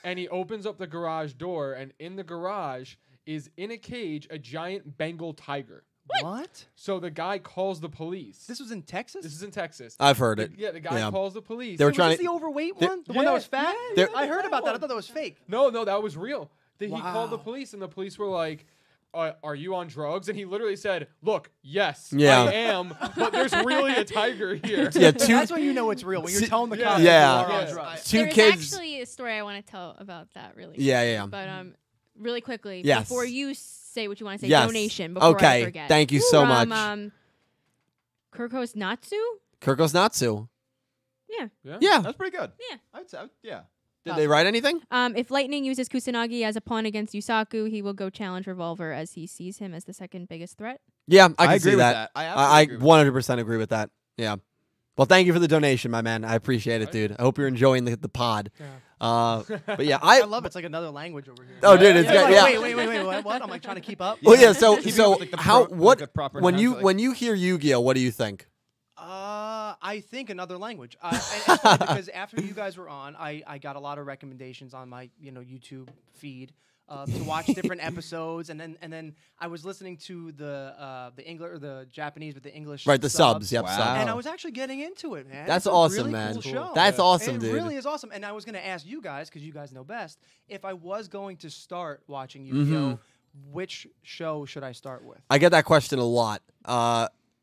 And he opens up the garage door, and in the garage is in a cage a giant Bengal tiger. What? So the guy calls the police. This was in Texas? This is in Texas. I've heard it. Yeah, the guy Yeah. calls the police. They were Was trying this to- the overweight they- one? The one that was fat? yeah, I heard that about that. I one. thought that was fake. No, that was real. He called the Wow. police, and the police were like, are you on drugs? And he literally said, look, yes, Yeah. I am, but there's really a tiger here. Yeah, two. That's when you know it's real. When you're telling the Yeah. cops Yeah. you are on Yeah. drugs. Two There's kids. actually a story I want to tell about that really. Yeah, yeah, yeah. But really quickly, Yes. before you say what you want to say, Yes. donation. Before I Okay. forget. Thank you so much. Kurkos Natsu. Kirkos Natsu. Yeah. Yeah. That's pretty good. Yeah. I'd say, yeah. Did they write anything? If Lightning uses Kusanagi as a pawn against Yusaku, he will go challenge Revolver as he sees him as the second biggest threat. Yeah, I can agree see with that. that. I I absolutely agree with 100% agree with that. Yeah. Well, thank you for the donation, my man. I appreciate it, dude. I hope you're enjoying the pod. But yeah, I love it. It's like another language over here. Oh, dude, it's Yeah, good. like, Yeah. wait, what? I'm like trying to keep up. Well, yeah. So, Keeping so up with, like, the how? pro- What? like, the proper When you announcer, like- when you hear Yu-Gi-Oh, what do you think? I think another language. And it's funny because after you guys were on, I got a lot of recommendations on my YouTube feed to watch different episodes, and then I was listening to the English or the Japanese with the English Right, the subs. Yep, Wow. subs. and I was actually getting into it, man. That's It's a awesome, really man. Cool show. That's Yeah. awesome, It dude. really is awesome. And I was going to ask you guys, because you guys know best, if I was going to start watching Yu-Gi-Oh, which show should I start with? I get that question a lot.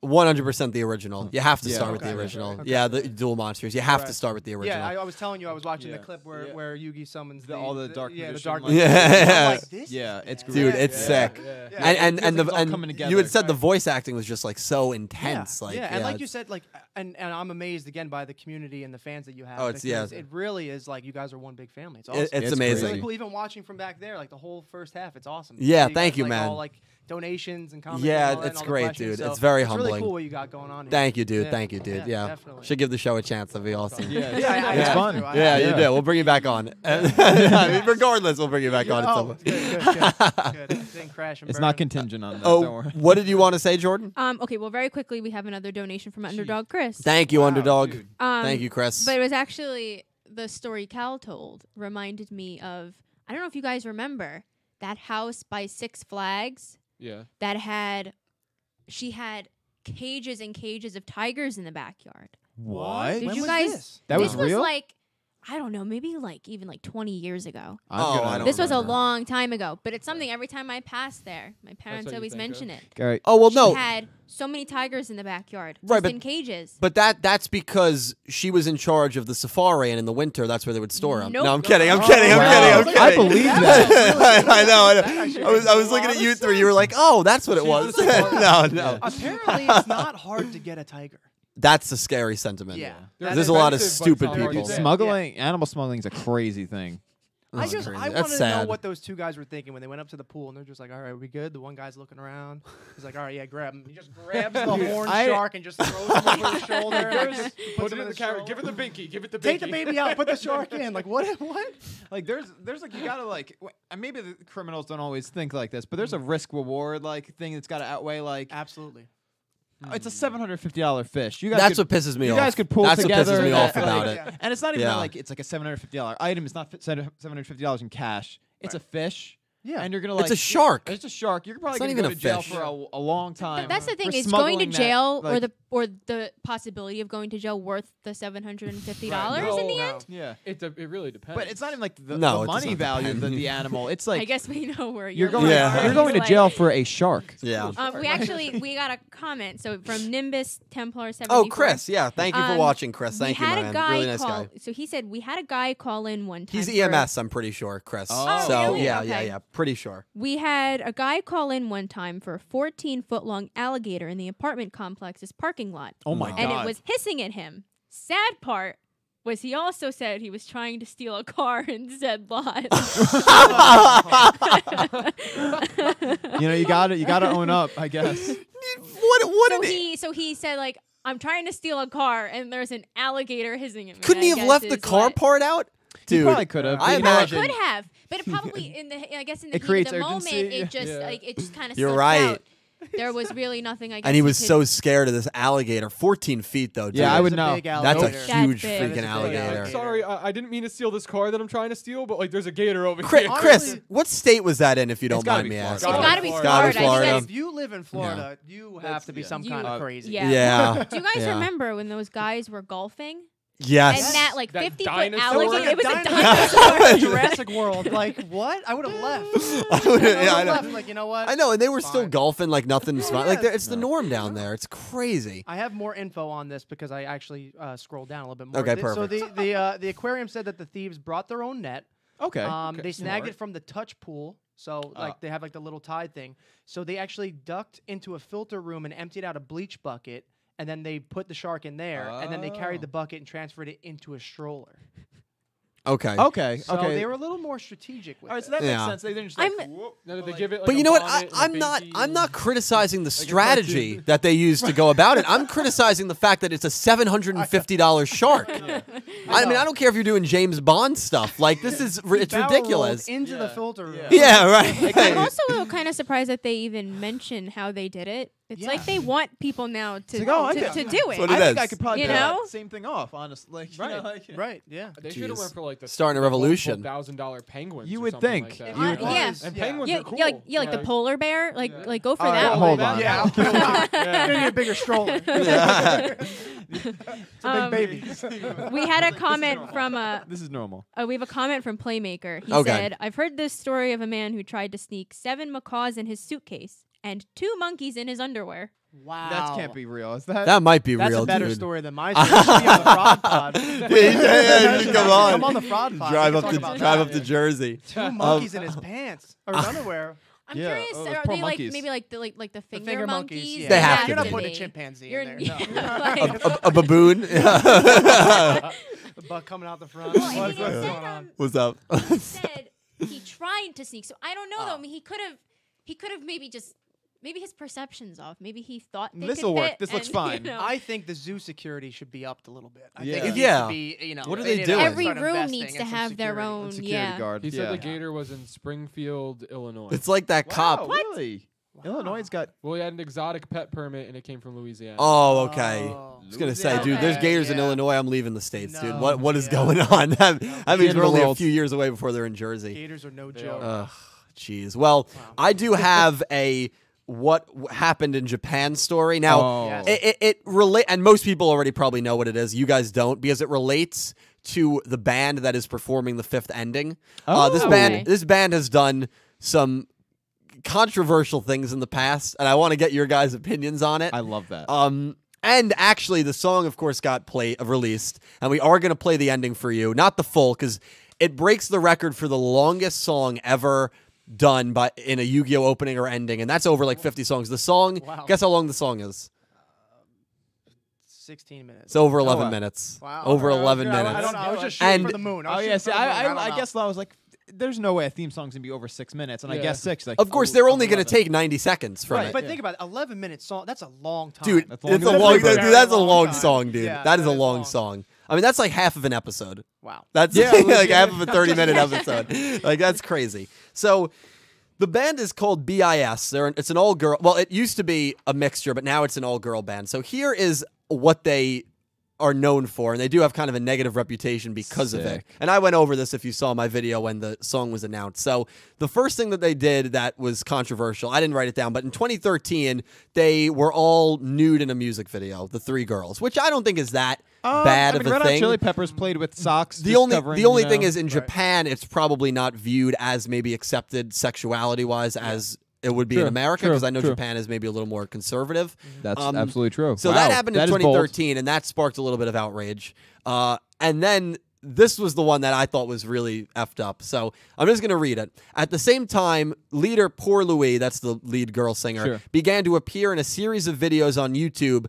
100% the original. You have to Yeah. start with the Okay. original. Okay. Yeah, the dual monsters. You have to Right. start with the original. Yeah, I was telling you I was watching the Yeah. clip where Yeah. where Yugi summons all the dark yeah, the magician, dark like- magician. Yeah. I'm like, this Yeah, is it's bad. Dude, Yeah, it's yeah, sick. yeah. Yeah. And it and feels and, like it's all and coming you together. had said the Right. voice acting was just like so intense. Like and like you it's- said, like, and I'm amazed again by the community and the fans that you have. Oh, it's- because yeah. It really is like you guys are one big family. It's It- awesome. it's It's amazing. really cool. Even watching from back there, like the whole first half, it's awesome. Yeah, See thank guys, you, like, man. All, like donations and comments. Yeah, and all that, it's and all the great, questions. dude. So It's very It's humbling. really cool what you got going on here. Thank you, dude. Yeah. Thank you, dude. Yeah. definitely. Should give the show a chance. That'd be awesome. Yeah, Yeah, I it's have fun. to, I Yeah, have you to. do. We'll bring you back on. I mean, regardless, we'll bring you back on at some Oh, point. good. Didn't crash and It's burn. not contingent on that. Don't Oh, worry. what did you want to say, Jordan? Okay, well, very quickly, we have another donation from Underdog Chris. Thank you, Wow, Underdog. dude. Thank you, Chris. But it was actually the story Cal told reminded me of, I don't know if you guys remember, that house by Six Flags Yeah. that she had cages and cages of tigers in the backyard. What? Did When you was guys? this? That this was real? like, I don't know, maybe like even like 20 years ago. I'm Oh, good on I that. don't This was a remember. long time ago, but it's something every time I pass there, my parents what you always think of? mention it. Gary, Oh well, She no. had so many tigers in the backyard, Right, just but- in cages. But that's because she was in charge of the safari, and in the winter, that's where they would store them. Nope. No, I'm kidding. I'm Oh, kidding. I'm wow. kidding. I'm kidding. I believe that. I know. That actually I was makes a looking lot at you of three. You were like, "Oh, that's what it was." no, no. Apparently, it's not hard to get a tiger. That's a scary sentiment. Yeah. They're There's a lot of expensive, but stupid it's not hard people. to get. smuggling, animal smuggling is a crazy thing. Oh, I that's just crazy. I That's wanted to know sad. what those two guys were thinking when they went up to the pool and they're just like, all right, are we good? The one guy's looking around. He's like, all right, yeah, grab him. He just grabs the horned shark and just throws him over his shoulder. and Goes, just put puts it him in the his carrot. stroller. Give it the binky. Give it the binky. Take the baby out. Put the shark in. Like what? What? Like there's like you gotta like and maybe the criminals don't always think like this, but there's a risk reward like thing that's got to outweigh like Absolutely. it's a $750 fish. You guys That's could, what pisses me you off. guys could pull That's together. what pisses me that, off about like, it. And it's not even Yeah. like it's like a $750 item. It's not $750 in cash. It's a fish. Yeah. And you're gonna It's like a shark. It's a shark. You're probably It's not gonna even go a to jail fish. for a long time. That's the thing. for It's going to smuggling that, jail like- or the possibility of going to jail worth the $750 No, in the no. end? Yeah. It really depends. But it's not even like the, No, the it does money not value depend. of the animal. It's like I guess we know where you're you're going. Yeah. You're going to Like- jail for a shark. Yeah. We got a comment. So from Nimbus Templar 74. Oh, Chris. Yeah. Thank you for watching, Chris. We Thank you, had a man. guy Really nice call. guy. So he said we had a guy call in one time. He's for- EMS, I'm pretty sure, Chris. Oh, so really? yeah, Okay. yeah, pretty sure. We had a guy call in one time for a 14-foot-long alligator in the apartment complex's parking lot. Oh my And god. it was hissing at him. Sad part was he also said he was trying to steal a car in said lot. You know, you got to own up, I guess. What so did he? he said like, I'm trying to steal a car and there's an alligator hissing at me. Couldn't he have left the car part out? He Dude, probably could have. I He imagine. could have, but it probably in the I guess in the It heat of creates the moment urgency. it just Yeah. like it just kind of You're right. out. There was really nothing I guess And he you was could- so scared of this alligator. 14 feet, though. Dude. Yeah, I That would is a know. big That's a alligator. That's huge big. freaking That is a big alligator. alligator. Sorry, I didn't mean to steal this car that I'm trying to steal, but like there's a gator over Chris, here. Chris, what state was that in, if you It's don't gotta mind be me Florida. asking? It's gotta be Florida. Gotta be Florida. I think Florida. that's- If you live in Florida, you have That's- to be yeah. some You- kind of crazy. Yeah. Yeah. Do you guys Yeah. remember when those guys were golfing? Yes. And that like That 50-foot dinosaur? alligator. It was a Dinosaur. dinosaur. Jurassic World. Like, what? I would have left. I would've- yeah, I I know. left. Like, you know what? I know, and they were still Fine. golfing like nothing's fine. Like, Yes. it's the norm down there. It's crazy. I have more info on this because I actually scrolled down a little bit more. Okay, So perfect. the aquarium said that the thieves brought their own net. Okay. They snagged Smart. it from the touch pool. So like they have like the little tide thing. So they actually ducked into a filter room and emptied out a bleach bucket. And then they put the shark in there, and then they carried the bucket and transferred it into a stroller. Okay. Okay. So okay. they were a little more strategic with All right, so it. that Yeah. makes sense. They didn't just I'm- like, whoop, No, did they like- give it? Like But a you know what? bonnet and a I'm not. binky I'm and- not criticizing the Like a strategy cartoon. that they used to go about it. I'm criticizing the fact that it's a $750 shark. I mean, I don't care if you're doing James Bond stuff. Like this is it's Barrel ridiculous. rolled into the Yeah. filter room. Yeah. Yeah, right. I'm also kind of surprised that they even mention how they did it. It's Yeah. like they want people now to like, oh, I to got- do it. what I it think is. I could probably You do know? that same thing off, honestly. Like, you know, like, Right. Yeah. They should have Jeez. went for like the Starting a revolution. $1,000 penguins. You or would something think. Like that. You would Yeah. think. And Yeah. penguins Yeah, are cool. like the polar bear, like go for All right, that. hold one. on. Yeah. I'll kill that. Yeah. You need a bigger stroller. It's a Um, big baby. We had a comment from This is normal. we have a comment from Playmaker. He Okay. said, "I've heard this story of a man who tried to sneak 7 macaws in his suitcase and 2 monkeys in his underwear." Wow. That can't be real. Is that? That might be That's real, a better dude. story than my story. You should be on the fraud pod. Yeah, you should come on. Come on the fraud pod. Drive We up can to talk about drive that. up to Jersey. 2 monkeys in his pants or his underwear. I'm Yeah. curious, Oh, those are poor they like monkeys. maybe like the The finger, monkeys? Yeah. They have You're to not be. putting a chimpanzee You're, in there. No. like, A baboon. The butt coming out the front. well, and What's he going said, on? What's up? he said he tried to sneak. So I don't know though. I mean, he could have maybe just maybe his perception's off. Maybe he thought they This'll could work. fit This looks and, fine. You know, I think the zoo security should be upped a little bit. I Yeah. think it needs Yeah. to be, you know, What are they they need to doing? every start room investing needs in to some have their security. own. Security Yeah. guard. He said yeah. the gator was in Springfield, Illinois. It's like that cop. Wow, really? Illinois has got. Well, he had an exotic pet permit, and it came from Louisiana. Oh, okay. Oh. I was gonna say, Louisiana. dude, there's Okay, gators in yeah. Illinois. I'm leaving the states, dude. No, What is yeah. going on? That means end we're of the only a world. few years away before they're in Jersey. Gators are no They joke. are. Ugh, jeez. Well, I do have a what happened in Japan story. Now, Oh. Yes. it relate, and most people already probably know what it is. You guys don't, because it relates to the band that is performing the 5th ending. This Oh. band, Okay. this band has done some controversial things in the past, and I want to get your guys' opinions on it. I love that. And actually, the song, of course, got released, and we are going to play the ending for you, not the full, because it breaks the record for the longest song ever done in a Yu-Gi-Oh opening or ending, and that's over like 50 songs. The song, Wow. guess how long the song is? 16 minutes. It's over 11 wow. minutes. Wow. Over Okay, 11 I minutes. don't know. I was just shooting And- for the moon. I Oh was yeah, shooting see, for the moon. I don't guess know. I was like, there's no way a theme song's gonna be over 6 minutes, and I Yeah. guess 6. Like, Of course, they're only going to take 90 seconds from Right, it. But Yeah. think about it. 11-minute song. That's a long time. Dude, That's it's longer a than long, Freebird. dude, that's a Very long long song, time. dude. Yeah, that is that a is long long. song. I mean, that's like half of an episode. Wow. That's Yeah, like legit. half of a 30-minute episode. Like, that's crazy. So the band is called BIS. It's an all-girl. Well, it used to be a mixture, but now it's an all-girl band. So here is what they are known for, and they do have kind of a negative reputation because of it. Sick. And I went over this if you saw my video when the song was announced. So the first thing that they did that was controversial, I didn't write it down, but in 2013, they were all nude in a music video, the 3 girls, which I don't think is that bad of a Red Hot thing. Chili Peppers played with socks. The only covering, thing is in Japan, it's probably not viewed as maybe accepted sexuality-wise as it would be in True, America, true, because I know true. Japan is maybe a little more conservative. That's absolutely true. So Wow, that happened in is bold. 2013, and that sparked a little bit of outrage. And then this was the one that I thought was really effed up. So I'm just going to read it. At the same time, leader Poor Louis, that's the lead girl singer, Sure. began to appear in a series of videos on YouTube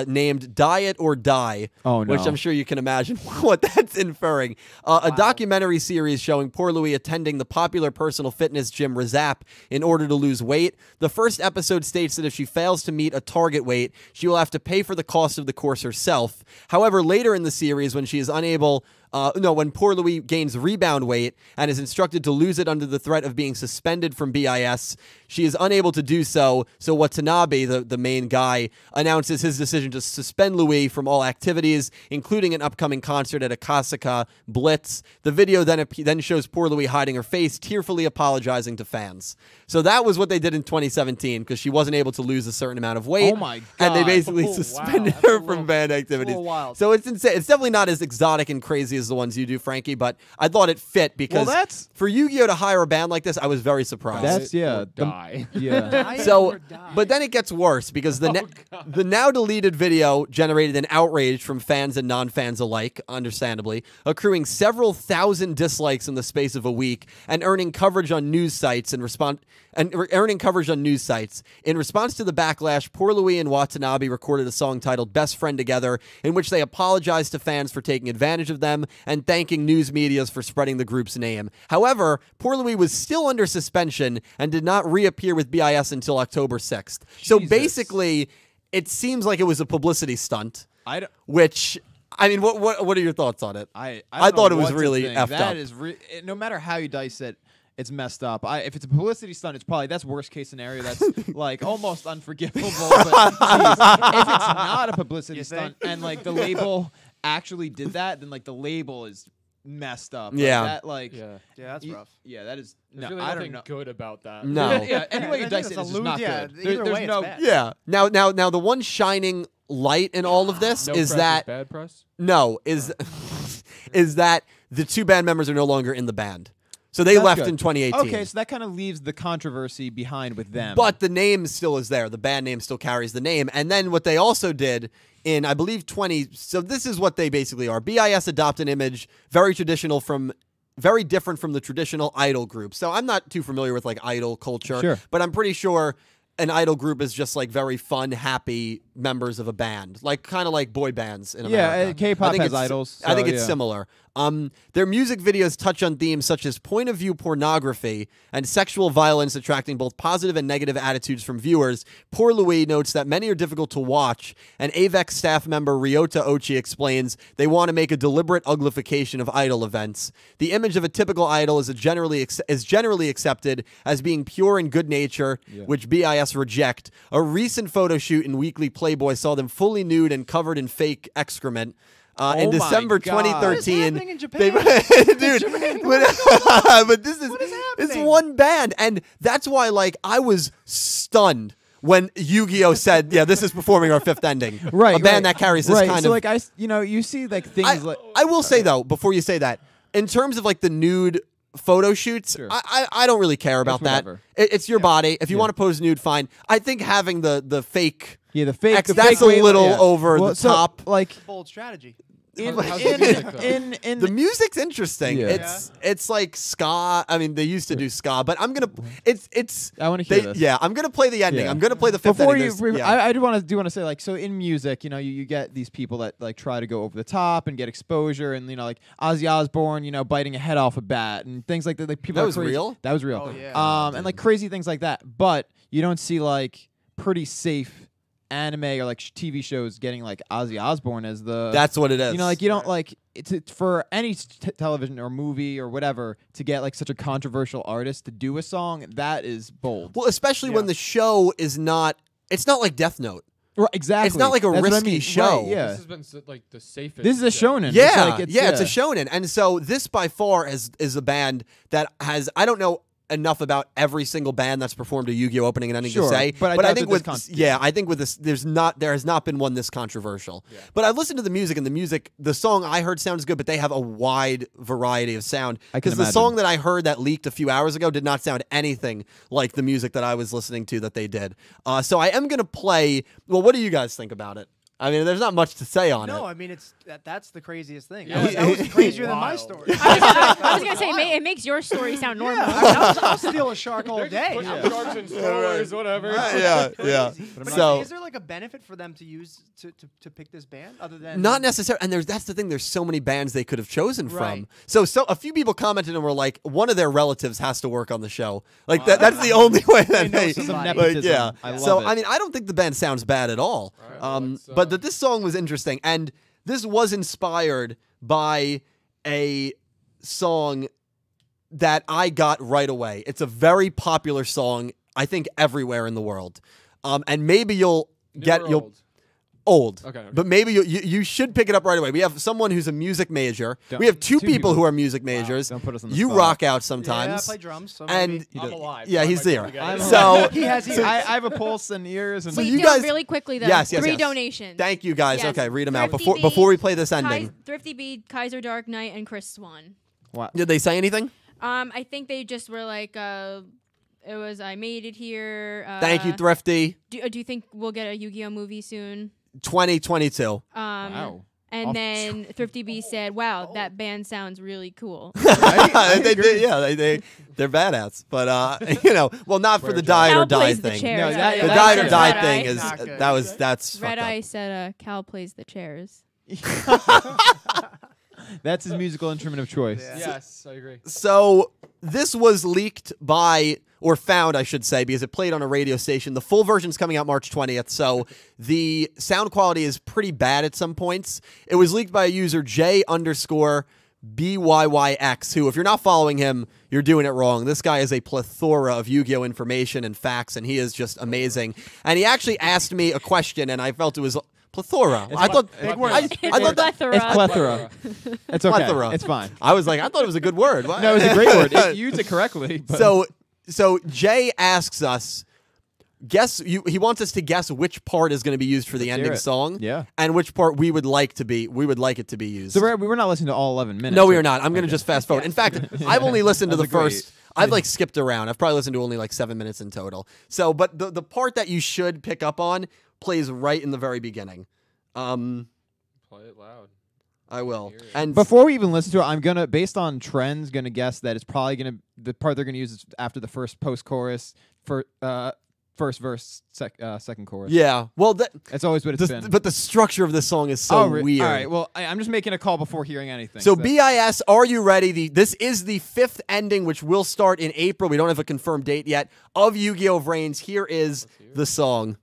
named Diet or Die, Oh, no. which I'm sure you can imagine what that's inferring. A documentary series showing Poor Louis attending the popular personal fitness gym Rizap in order to lose weight. The first episode states that if she fails to meet a target weight, she will have to pay for the cost of the course herself. However, later in the series, when she is unable... when Poor Louis gains rebound weight and is instructed to lose it under the threat of being suspended from BIS, she is unable to do so. So Watanabe, the main guy, announces his decision to suspend Louis from all activities, including an upcoming concert at Akasaka Blitz. The video then shows Poor Louis hiding her face, tearfully apologizing to fans. So that was what they did in 2017, because she wasn't able to lose a certain amount of weight. Oh my And they God. basically Oh, wow. suspended That's a her little- from band activities. little wild. So it's insane. It's definitely not as exotic and crazy as the ones you do, Frankie, but I thought it fit because that's- for Yu-Gi-Oh to hire a band like this, I was very surprised. That's yeah. Die. Yeah. Diet So, or die. but then it gets worse because the now deleted video generated an outrage from fans and non-fans alike, understandably, accruing several thousand dislikes in the space of a week and earning coverage on news sites in response to the backlash, Poor Louis and Watanabe recorded a song titled Best Friend Together, in which they apologized to fans for taking advantage of them and thanking news medias for spreading the group's name. However, Poor Louis was still under suspension and did not reappear with BIS until October 6th. So Jesus. basically, it seems like it was a publicity stunt, I don't. which, I mean, what are your thoughts on it? I I don't thought know it was what to really think. effed That up. is no matter how you dice it, it's messed up. If it's a publicity stunt, that's worst case scenario. That's like almost unforgivable. But geez, if it's not a publicity You stunt think? and like the label actually did that, then like the label is messed up. Like, Yeah. that like Yeah. Yeah, that's rough. yeah, that is There's no. really I nothing don't know. good about that. No. Yeah, any way you I dice think it it's is a just not lose- yeah, good. either way, it's no. bad. Yeah. Now the one shining light in all of this No is press that bad press. no is is that the 2 band members are no longer in the band. So they That's left good. in 2018. Okay, so that kind of leaves the controversy behind with them. But the name still is there. The band name still carries the name. And then what they also did in, I believe, so this is what they basically are. BIS adopt an image very different from the traditional idol group. So I'm not too familiar with like idol culture, Sure. but I'm pretty sure an idol group is just like very fun, happy members of a band, like kind of like boy bands in America. K-pop I think has it's- idols. I think so, it's yeah. similar. Their music videos touch on themes such as point of view pornography and sexual violence, attracting both positive and negative attitudes from viewers. Poor Louis notes that many are difficult to watch, and AVEX staff member Ryota Ochi explains they want to make a deliberate uglification of idol events. The image of a typical idol is generally accepted as being pure and good nature, which BIS reject. A recent photo shoot in Weekly Playboy saw them fully nude and covered in fake excrement. In Oh my December God. 2013, What is happening in Japan? dude, Japan? but this is it's happening? one band, and that's why like I was stunned when Yu-Gi-Oh said, "Yeah, this is performing our 5th ending." Right, a band right. that carries this right. kind so of. like you see like things I, like I will say though, before you say that, in terms of like the nude photo shoots, Sure. I don't really care about that. whatever. It's your body. If you Yeah. want to pose nude, fine. I think having the fake. yeah the fake X, the that's fake a wave- little yeah. over the so, top. like Bold strategy. in How's the music, though? in The music's interesting. Yeah. It's like ska. I mean, they used to do ska, but I'm gonna. It's. I want to hear They, this. yeah, I'm gonna play the ending. Yeah. I'm gonna play the 5th Before ending. you, There's- I do want to say like so in music, you get these people that like try to go over the top and get exposure, and like Ozzy Osbourne, biting a head off a bat and things like that. Like people That are was crazy. real? That was real. Oh, yeah. And like crazy things like that. But you don't see like pretty safe anime or like TV shows getting like Ozzy Osbourne as the. That's what it is. like you don't like it's for any television or movie or whatever to get like such a controversial artist to do a song that is bold. well, especially when Yeah. the show is not. It's not like Death Note. Right, exactly. It's not like a That's what I risky mean. show. Right, yeah. This has been like the safest. This is a show. shonen. Yeah, It's it's a shonen. And so this by far is a band that has, I don't know enough about every single band that's performed a Yu-Gi-Oh opening and ending Sure, to say, but I I doubt think that with I think with this there has not been one this controversial. Yeah. But I listened to the music, and the song I heard sounds good, but they have a wide variety of sound. I can Because the imagine. song that I heard that leaked a few hours ago did not sound anything like the music that I was listening to that they did. So I am gonna play. Well, what do you guys think about it? I mean, there's not much to say on No, it. I mean that's the craziest thing. Yeah. That was crazier than my Wild. story. I was gonna say it makes your story sound normal. I'll steal a shark all They're just day. putting Yeah. sharks in stories, whatever. yeah. But So is there like a benefit for them to use to pick this band other than not necessarily, and that's the thing. There's so many bands they could have chosen Right. from. So a few people commented and were like, one of their relatives has to work on the show. Like that's the only way that know they. some Some Like, nepotism. yeah. I love So it. I mean, I don't think the band sounds bad at all. All right, well, let's, But this song was interesting, and this was inspired by a song that I got right away. It's a very popular song, I think, everywhere in the world. And maybe you'll New or you'll old? old. Okay. But maybe you should pick it up right away. We have someone who's a music major. Don't- We have two two people people. who are music majors. Don't put us on the You spot. rock out Yeah, I sometimes. play drums. So and maybe- He I'm does. alive. Yeah, so I he's might be there. able to get I'm it. So he has ears. I have a pulse and ears. And So Wait, you Dylan, guys- really quickly though. Yes, yes, 3 yes. donations. thank you guys. Yes. Okay, read them out Thrifty before we Beat, play this ending. Thrifty Beat, Kaiser Dark Knight, and Chris Swan. Wow. Did they say anything? I think they just were like, it was I made it here. Thank you, Thrifty. Do you think we'll get a Yu-Gi-Oh movie soon? 2022. Wow. And Oh, then Thrifty B said, "Wow, that band sounds really cool." they did, yeah. They're badass, but well, not for the die or Cal die plays the thing. chairs. No, that- The that- die or that's die Red thing Eye. is Not good. that's Red fucked up. Eye said, "Cal plays the chairs." That's his musical instrument of choice. Yeah. Yes, I agree. So this was leaked or found, I should say, because it played on a radio station. The full version's coming out March 20th, so the sound quality is pretty bad at some points. It was leaked by a user J_BYYX, who, if you're not following him, you're doing it wrong. This guy is a plethora of Yu-Gi-Oh information and facts, and he is just amazing. And he actually asked me a question, and I felt it was plethora. I thought big word. I It's thought that, plethora. It's plethora. It's okay. Plethora. It's fine. I was like, I thought it was a good word. What? No, it's a great word. You use it correctly. But So Jay asks us, he wants us to guess which part is going to be used for the Let's hear ending it. song, Yeah. and which part we would like it to be used. So we're not listening to all 11 minutes. No, we are not. I'm going to just fast forward. In fact, I've only listened to the That's a great- first. I've like skipped around. I've probably listened to only like 7 minutes in total. So, but the part that you should pick up on plays right in the very beginning. Play it loud. I will. Hear it. And Before we even listen to it, I'm gonna, based on trends, gonna guess that it's probably gonna the part they're gonna use is after the first post-chorus, first verse, second chorus. yeah, well, That's always what it's been. but the structure of the song is so weird. All right. Well, I'm just making a call before hearing anything. So BIS, are you ready? This is the 5th ending, which will start in April. We don't have a confirmed date yet, of Yu-Gi-Oh! VRAINS. Here is the song.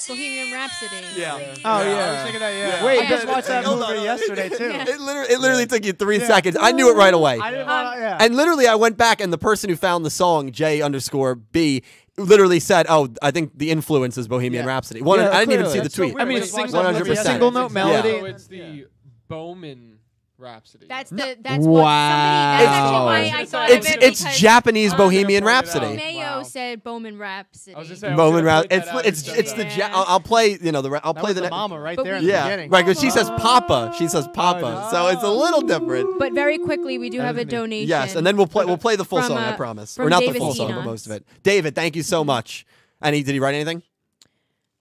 Bohemian Rhapsody. Yeah. Oh, I was yeah. thinking that. Yeah. Wait, I just but- watched that hold movie on. yesterday too. Yeah. It literally took you 3 seconds. I knew it right away. I didn't want to. Yeah. And literally, I went back, and the person who found the song, J_B, literally said, "Oh, I think the influence is Bohemian Yeah. Rhapsody." Yeah, I didn't even clearly. see the That's so tweet. weird. I mean, We it's just watched single, that movie it's a single yesterday. note melody. So it's the Bowman Rhapsody. That's No. the that's Wow. what somebody. That's actually why I thought It's of it it's because Japanese um, Bohemian I'm gonna point it Rhapsody. out. Mayo Wow. said Bowman Rhapsody. I was just saying, Bowman Rhapsody. Rhapsody. It's the Yeah. I'll play I'll That play was the the next. mama right But there in we- the Yeah, beginning. right. Because she says Papa. She says Papa. no. So it's a little different. But very quickly, we do That have a was me. donation. Yes, and then we'll play the full From, song. I uh, promise, from or not David the full song, but Enoch. most of it. David, thank you so much. And did he write anything?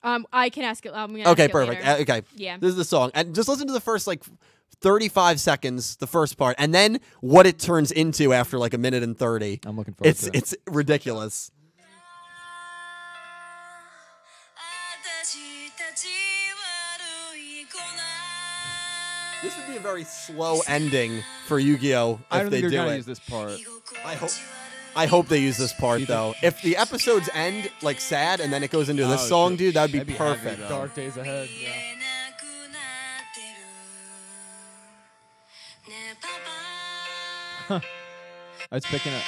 I can ask it. I'm gonna Okay, ask it perfect. later. Okay, Yeah. this is the song, and just listen to the first 35 seconds, the first part, and then what it turns into after like a minute and 30. I'm looking forward to it. It's ridiculous. This would be a very slow ending for Yu-Gi-Oh! I If don't they think they're do gonna it. use this part. I hope they use this part You though. If the episodes end like sad and then it goes into this Oh, song, shit. dude, that'd be That'd be heavy, perfect. though. Dark days ahead. Yeah. Oh, it's picking up.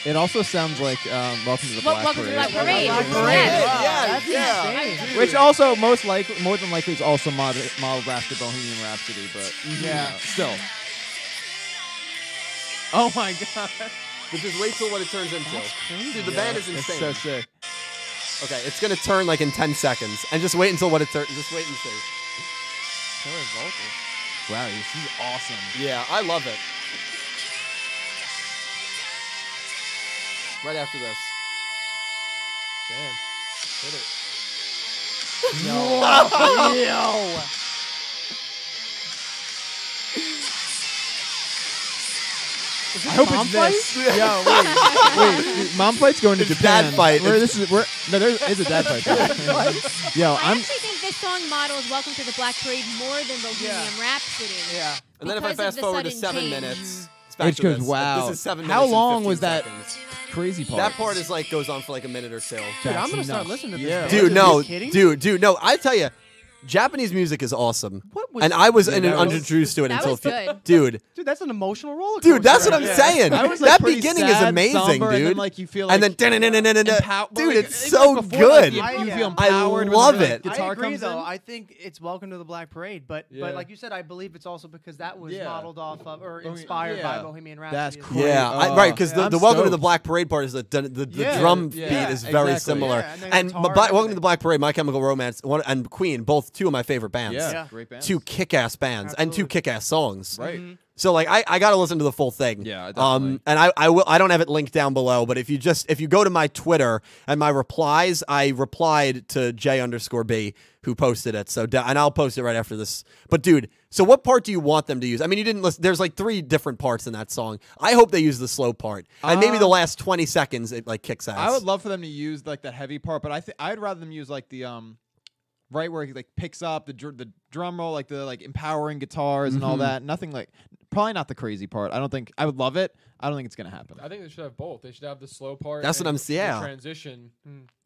It also sounds like Welcome to the Black Welcome to the Parade. Black Parade. Black Parade. Yes. Wow, that's Yeah. insane. Which also more than likely is also modeled after Bohemian Rhapsody, but yeah, still. Oh my god. But just wait till what it turns into. Dude, the band is It's insane. so sick. Okay, it's gonna turn like in 10 seconds, and just wait until what it turns. Just wait and see. Killer vocal. Wow, this is awesome. Yeah, I love it. Right after this. Damn. Hit it. Yo. I hope it's this. Yo, wait. Mom Fight's going to It's Japan. Dad Fight. No, there is a Dad Fight. Yo, I I'm. actually think this song models Welcome to the Black Parade more than Bohemian Yeah. Rhapsody. Yeah. And then if I Because of fast the forward to sudden 7 change. minutes, it's back It to goes, this. wow. This is 7 minutes. How and long 15 was that seconds. crazy part? That part is like goes on for like a minute or two. Dude, That's I'm gonna start nuts. listening to this. Yeah. band. Dude, Are no, you kidding me? dude, no. I tell you, Japanese music is awesome. What was And I was Yeah, that was- introduced to it That until was good. dude. Dude, that's an emotional roller coaster. Dude, that's what right I'm there. saying. I was, like, That pretty beginning is sad, amazing, somber, dude. And then, like, you feel like And then empower- dude, like, it's even, so like, before, good. Like, you Yeah. feel I empowered. love when the it. Guitar I agree, comes though. in. I think it's Welcome to the Black Parade, but Yeah. like you said, I believe it's also because that was Yeah. modeled off of or Bohemian- inspired by yeah. Bohemian That's Rhapsody. cool. Yeah, Oh, right. Because yeah. the I'm Welcome to the stoked. the Black Parade part is the Yeah. drum Yeah, beat is very exactly. similar. Yeah, and the and guitar my, and Welcome to everything. the Black Parade, My Chemical Romance, and Queen, both two of my favorite bands. Yeah, Yeah. great band. Two kick-ass bands and two Absolutely. kick-ass songs. Right. Mhm. So like I got to listen to the full thing. Yeah, definitely. And I don't have it linked down below, but if you go to my Twitter and my replies, I replied to J_B who posted it. So and I'll post it right after this. But dude, so what part do you want them to use? I mean, you didn't listen. There's like 3 different parts in that song. I hope they use the slow part, and maybe the last 20 seconds it like kicks ass. I would love for them to use like that heavy part, but I'd rather them use like the right where he like picks up the drum roll, like the like empowering guitars and all that. Nothing like probably not the crazy part. I don't think I would love it. I don't think it's gonna happen. I think they should have both. They should have the slow part. That's what and I'm saying, yeah. The transition,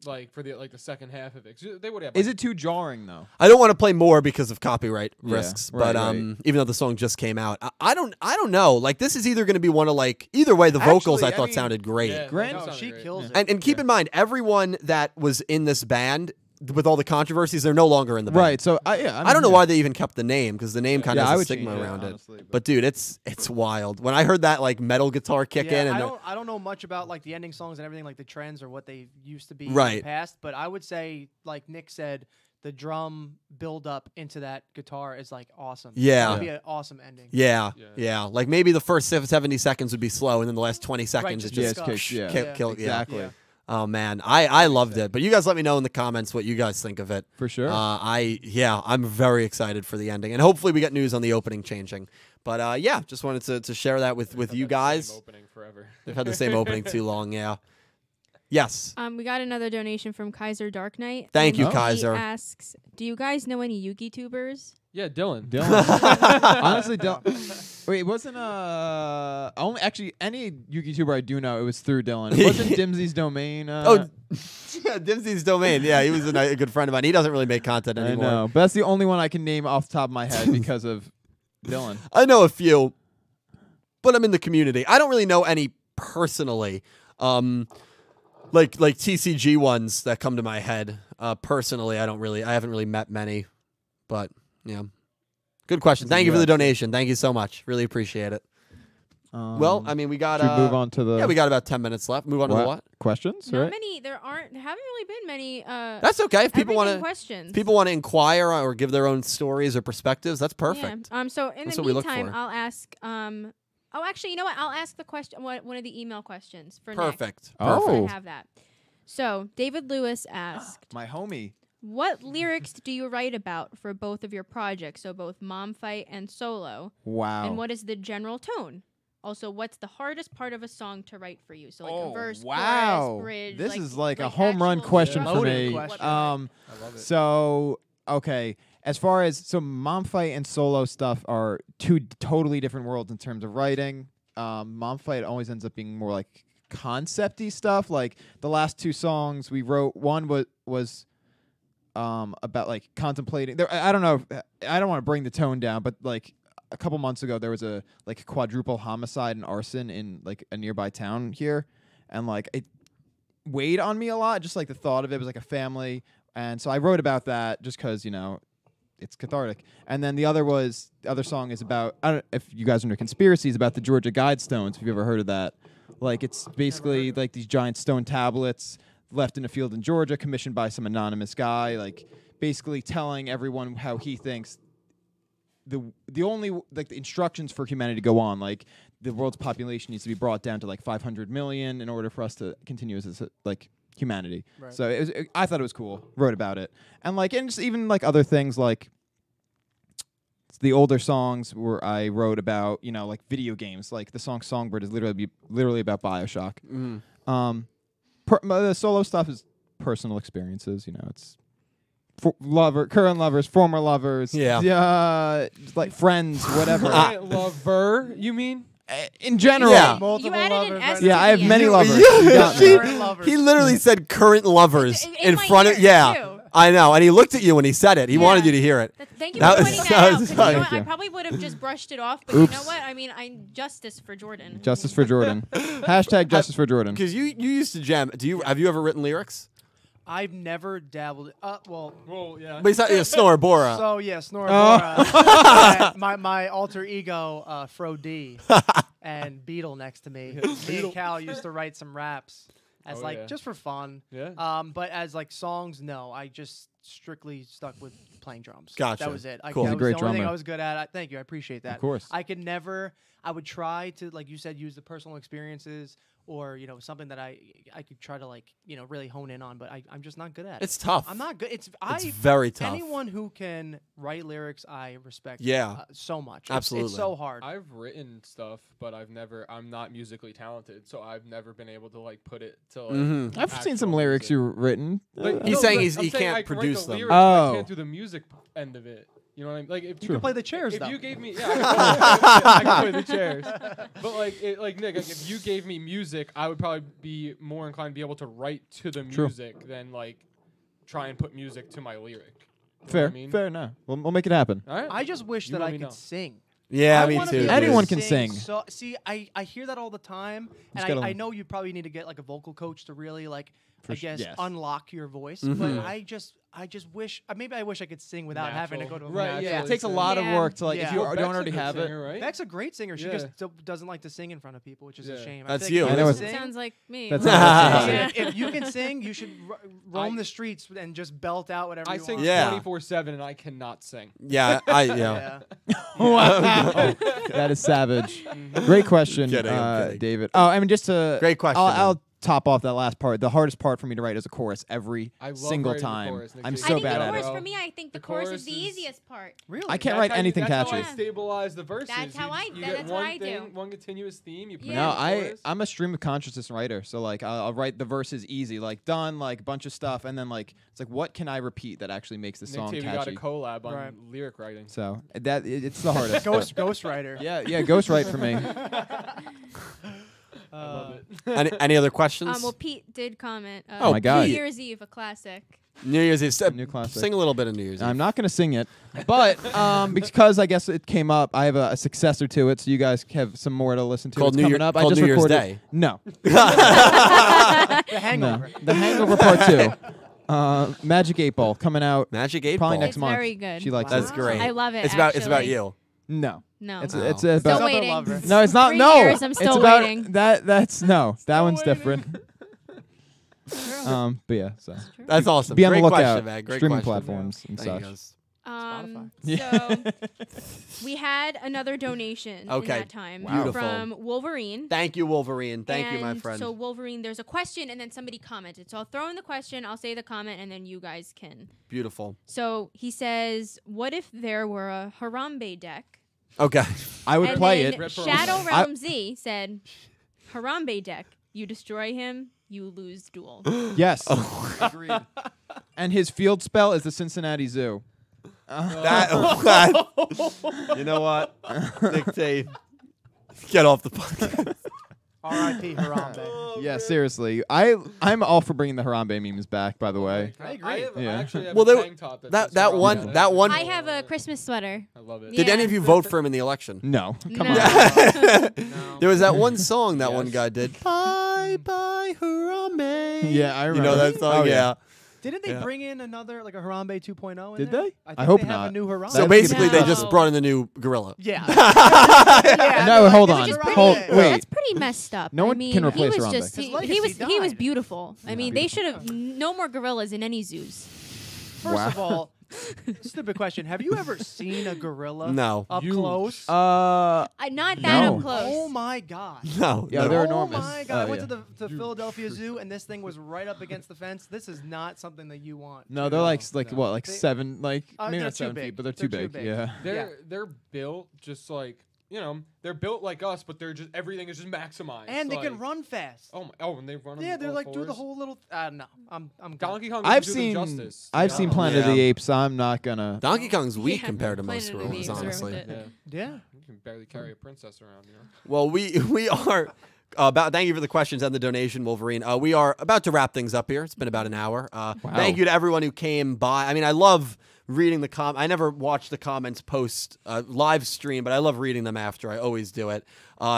like for the second half of it. 'Cause they would have. Is it too jarring though? I don't want to play more because of copyright Yeah, risks, right, but right. even though the song just came out, I don't know. Like this is either going to be one of like either way. The vocals Actually, I I thought mean, sounded great, Yeah, Grant- that No, sounded she great. kills it. and keep in mind everyone that was in this band with all the controversies, they're no longer in the band. Right. So I I don't know why they even kept the name because the name kind of Yeah, I has a would stigma change it, around it. honestly, But dude, it's wild. When I heard that like metal guitar kick in, and I don't know much about like the ending songs and everything, like the trends or what they used to be in Right. the past. But I would say, like Nick said, the drum build up into that guitar is like awesome. Yeah. That would be an awesome ending. yeah, Yeah. yeah, like maybe the first 70 seconds would be slow, and then the last 20 seconds just it just discuss. yeah, kill. Yeah. exactly. Yeah. Oh man, I loved it. But you guys let me know in the comments what you guys think of it. For sure. I'm very excited for the ending, and hopefully we get news on the opening changing. But yeah, just wanted to share that with Had you that same guys. Opening forever. They've had the same opening too long. Yeah. Yes. We got another donation from Kaiser Dark Knight. Thank you, and Kaiser. He asks, "Do you guys know any Yugi tubers?" Yeah, Dylan. Dylan. Honestly, Dylan. Wait, it wasn't only actually any YouTuber I do know. It was through Dylan. It wasn't Dimsy's domain. Oh, yeah, Dimsy's domain. Yeah, he was a good friend of mine. He doesn't really make content I anymore. know, but that's the only one I can name off the top of my head because of Dylan. I know a few, but I'm in the community. I don't really know any personally. Like TCG ones that come to my head. Personally, I haven't really met many, but yeah. Good question. Thank you for the donation. Thank you so much. Really appreciate it. Well, I mean, we got should we move on to the we got about 10 minutes left. Move on to the what? questions, Not right? many. There haven't really been many. That's okay. If people everything want questions. to inquire or give their own stories or perspectives, that's perfect. Yeah. So in That's the what we look meantime, for. I'll ask. Oh, actually, you know what? I'll ask the question. One of the email questions for Nick. Perfect. Oh. Perfect. I have that. So David Lewis asked, My homie. "What lyrics do you write about for both of your projects? So both Mom Fight and Solo. Wow. And what is the general tone? Also, what's the hardest part of a song to write for you? So like a verse, wow. chorus, bridge. This is like a home actual run question for Loaded me. question. I love it. So okay, as far as Mom Fight and Solo stuff are two totally different worlds in terms of writing. Mom Fight always ends up being more like concept-y stuff. Like the last 2 songs we wrote, one was about like contemplating. I don't know. I don't want to bring the tone down, but like a couple months ago there was a like quadruple homicide and arson in like a nearby town here. and like it weighed on me a lot. Just like the thought of it was like a family, and so I wrote about that just because it's cathartic. And then the other song is about, I don't know if you guys are into conspiracies, about the Georgia Guidestones. If you've ever heard of that, like it's basically like these giant stone tablets left in a field in Georgia, commissioned by some anonymous guy, like basically telling everyone how he thinks the only like the instructions for humanity to go on, like the world's population needs to be brought down to like 500 million in order for us to continue as like humanity. Right. So I thought it was cool. Wrote about it, and just even like other things like the older songs where I wrote about like video games. Like the song "Songbird" is literally about BioShock. The solo stuff is personal experiences. It's current lovers, former lovers, like friends, whatever. Lover, you mean? In general, Yeah. Multiple You added an lovers. S right to there. I have the many end. lovers. Yeah, You got me. Current lovers. he literally said current lovers In in my front of ears, too. I know, and he looked at you when he said it. He Yeah. wanted you to hear it. Thank you That for was- pointing that that out. was 'Cause funny. I Thank you. probably would have just brushed it off, but Oops. you know what? I mean, justice for Jordan. Justice for Jordan. Hashtag justice for Jordan. Because you used to jam. Have you ever written lyrics? I've never dabbled. Well, Yeah. But he's not Snore Bora. so yeah, Snorabora. my alter ego, FROD, and Beetle next to me. Me and Cal used to write some raps as Oh, yeah. just for fun. Yeah. But as like songs, no. I just strictly stuck with playing drums. Gotcha. That was it. Cool. He's a That was great the only thing drummer. I was good at. Thank you. I appreciate that. Of course. I could never. I would try to, like you said, use the personal experiences or something that I could try to really hone in on, but I'm just not good at it. It's tough. I'm not good. It's very tough. Anyone who can write lyrics, I respect. Yeah. So much. Absolutely. It's so hard. I've written stuff, but I'm not musically talented, so I've never been able to put it to Mhm. I've seen some actual lyrics music. you've written. He's No, saying but he I'm saying can't I can write produce the them. lyrics, but I Oh. can't do the music end of it. You know what I mean? Like if you can play the chairs if though. you gave me, I can play the chairs. But Nick, if you gave me music, I would probably be more inclined to be able to write to the True. music than try and put music to my lyric. You know Fair, what I mean? fair. No, we'll make it happen. All right. I just wish You that let I me could know. sing. Yeah, I me wanna too. be able dude. to Anyone can sing. So see, I hear that all the time, and Just gotta- I know you probably need to get a vocal coach to really yes. unlock your voice. Mhm. But I just wish maybe I wish I could sing without having to go to a Right, vocal yeah. Yeah, coach. it takes a Yeah. lot of Yeah. work to Yeah. if you Well, don't already have it. right? Beck's a great singer. She Yeah. just doesn't like to sing in front of people, which is a Yeah. shame. That's I think you. if I know can it's- sing- Sounds like me. That's if, if you can sing, you should roam the streets and just belt out whatever I you sing want. Yeah. 24/7 and I cannot sing. Yeah, Yeah. Wow, that is savage. Great question, Kidding, I'm kidding. David. Oh, I mean, just to Great question, I'll top off that last part. The hardest part for me to write is a chorus every I love single writing the time. chorus, Nick. I'm I so I think bad the at chorus it. bro. for me, I think the The chorus chorus is the is- easiest part. Really? I can't write anything That's catchy. how I stabilize the verses. That's how I- you that's get what one I do. thing, one continuous theme. You put Yeah. No, it in the chorus. I'm a stream of consciousness writer. So I'll write the verses easy, done, a bunch of stuff, and then it's what can I repeat that actually makes the Nick song T, we got a catchy? collab on Right. lyric writing. So it's the hardest. Ghostwriter. yeah, ghostwrite for me. I love it. any other questions? Well, Pete did comment. Oh my God. New Year's Eve, a classic. New Year's Eve. New classic. Sing a little bit of New Year's Eve. I'm not going to sing it, but because I guess it came up, I have a successor to it, so you guys have some more to listen to. Called It's New coming Year- up. called I just New Year's recorded. Day. No, The no, Hangover. The Hangover Part 2. Magic 8 Ball coming out. Magic 8 Probably Ball. next It's month. very good. She likes That's it. great. I love it. It's about actually. you. No, No. it's Oh. it's Still about. Another waiting. lover. No, it's not. 3 No, years, I'm it's still about waiting. That's no. That one's waiting. different. But yeah, so That's awesome. be on Great the lookout. question, man. Great Streaming question. platforms and Thank you, such. guys. So we had another donation in Okay. that time Beautiful. from Wolverine. Thank you, Wolverine. Thank you, my And friend. So Wolverine, there's a question, and then somebody commented. So I'll throw in the question, I'll say the comment, and then you guys can. Beautiful. So he says, "What if there were a Harambe deck?" Okay. I would and play then it. Rip her Shadow off. Realm Z said, "Harambe deck. You destroy him, you lose duel." Yes, agreed. And his field spell is the Cincinnati Zoo. That, you know what? Nick T, get off the podcast. R.I.P. Harambe. Yeah, seriously. I'm all for bringing the Harambe memes back. By the way, I agree. I Yeah. actually have Well, a there- tank top that says one- Harambe. that one- I have a Christmas sweater. I love it. Yeah. Did any of you vote for him in the election? no, come No. on. No. There was that one song that Yes. one guy did. Bye Bye bye Harambe. Yeah, I remember. You know that song? Oh, yeah. Didn't they Yeah. bring in another like a Harambe 2.0? Did there? they? I, I think hope they have not. a new Harambe. So That's basically, they No. just brought in the new gorilla. Yeah. No, like, hold this on. is Hold- Harambe. wait. That's pretty messed up. No I one mean, can replace he was Harambe. just His he legacy was died. beautiful. I mean, they should have no more gorillas in any zoos. First of all, stupid question. Have you ever seen a gorilla No. up Huge. close? Not that No. up close. Oh my god. No. Yeah, no. they're Oh enormous. my god! I went yeah. to the Philadelphia Zoo and this thing was right up against the fence. This is not something that you want. No, to- they're like no. what, like They- 7, like maybe they're not too 7 big. feet, but they're They're too too big. big. Yeah. They're built just like they're built like us, but they're just everything is just maximized. and they can like- run fast. and they run. Yeah, on they're all like do the fours. whole little. No, I'm good. Donkey Kong. I've doesn't do them seen justice. I've seen Yeah. Planet of Yeah. the Apes. So I'm not gonna. Donkey Kong's weak Yeah, compared to Planet most of the gorillas, Apes are with honestly. it. Yeah. Yeah. You can barely carry a princess around, you know. Well, we are about. Thank you for the questions and the donation, Wolverine. We are about to wrap things up here. It's been about an hour. Thank you to everyone who came by. I mean, I love reading the I never watch the comments post live stream, but I love reading them after. I always do it.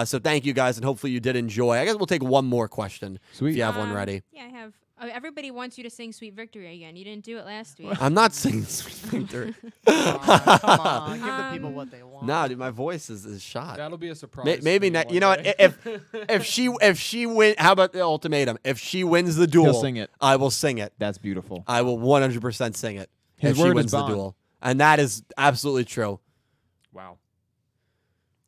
So thank you guys, and hopefully you did enjoy. I guess we'll take one more question. Sweet. If you have one ready. Yeah, I have. Everybody wants you to sing "Sweet Victory" again. You didn't do it last week. I'm not singing Sweet Victory. Come on, give the people what they want. Nah, dude, my voice is shot. That'll be a surprise. Maybe for you know one what? day. If she win, how about the ultimatum? If she wins the duel, He'll sing it. I will sing it. That's beautiful. I will 100% sing it. His if she word is wins the bond. duel, and that is absolutely true. Wow.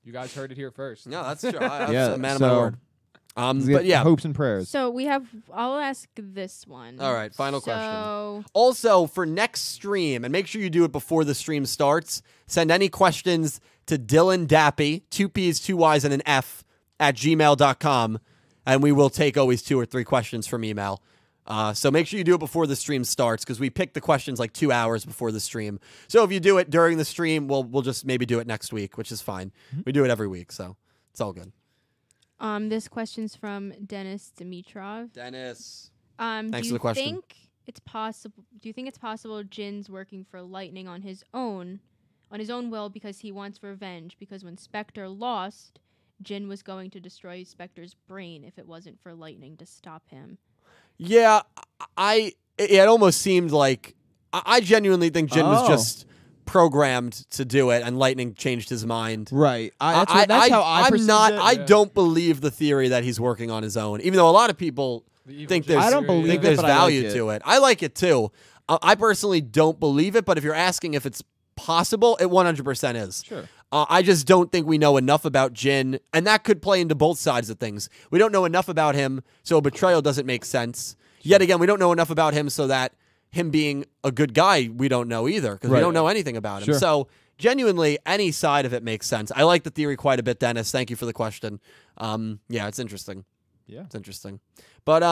You guys heard it here first. No, that's true. I'm Yeah, a man of my so- word. Let's But get yeah. hopes and prayers. So we have. I'll ask this one. All right, final question. So Also, for next stream, and make sure you do it before the stream starts, send any questions to Dylan Dappy, 2 P's, 2 Y's, and an F, at gmail.com, and we will take always 2 or 3 questions from email. So make sure you do it before the stream starts, because we pick the questions like 2 hours before the stream. So if you do it during the stream, we'll just maybe do it next week, which is fine. We do it every week, so it's all good. this question's from Dennis Dimitrov. Dennis. Do Thanks you for the question. think it's possible? Do you think it's possible Jin's working for Lightning on his own will because he wants revenge? Because when Spectre lost, Jin was going to destroy Spectre's brain if it wasn't for Lightning to stop him. Yeah, it almost seemed like I genuinely think Jin was Oh. just programmed to do it, and Lightning changed his mind. Right. That's how I I'm perceived not. it. I Yeah. don't believe the theory that he's working on his own, even though a lot of people The evil think Jin there's. I don't theory, believe think it, there's but I like value it. to it. I like it too. I personally don't believe it, but if you're asking if it's possible, it 100% is. Sure. I just don't think we know enough about Jin, and that could play into both sides of things. We don't know enough about him, so a betrayal doesn't make sense. Yet again, we don't know enough about him so that him being a good guy, we don't know either, because we Right. don't know anything about him. Sure. So genuinely, any side of it makes sense. I like the theory quite a bit, Dennis. Thank you for the question. Yeah, it's interesting. Yeah. It's interesting. But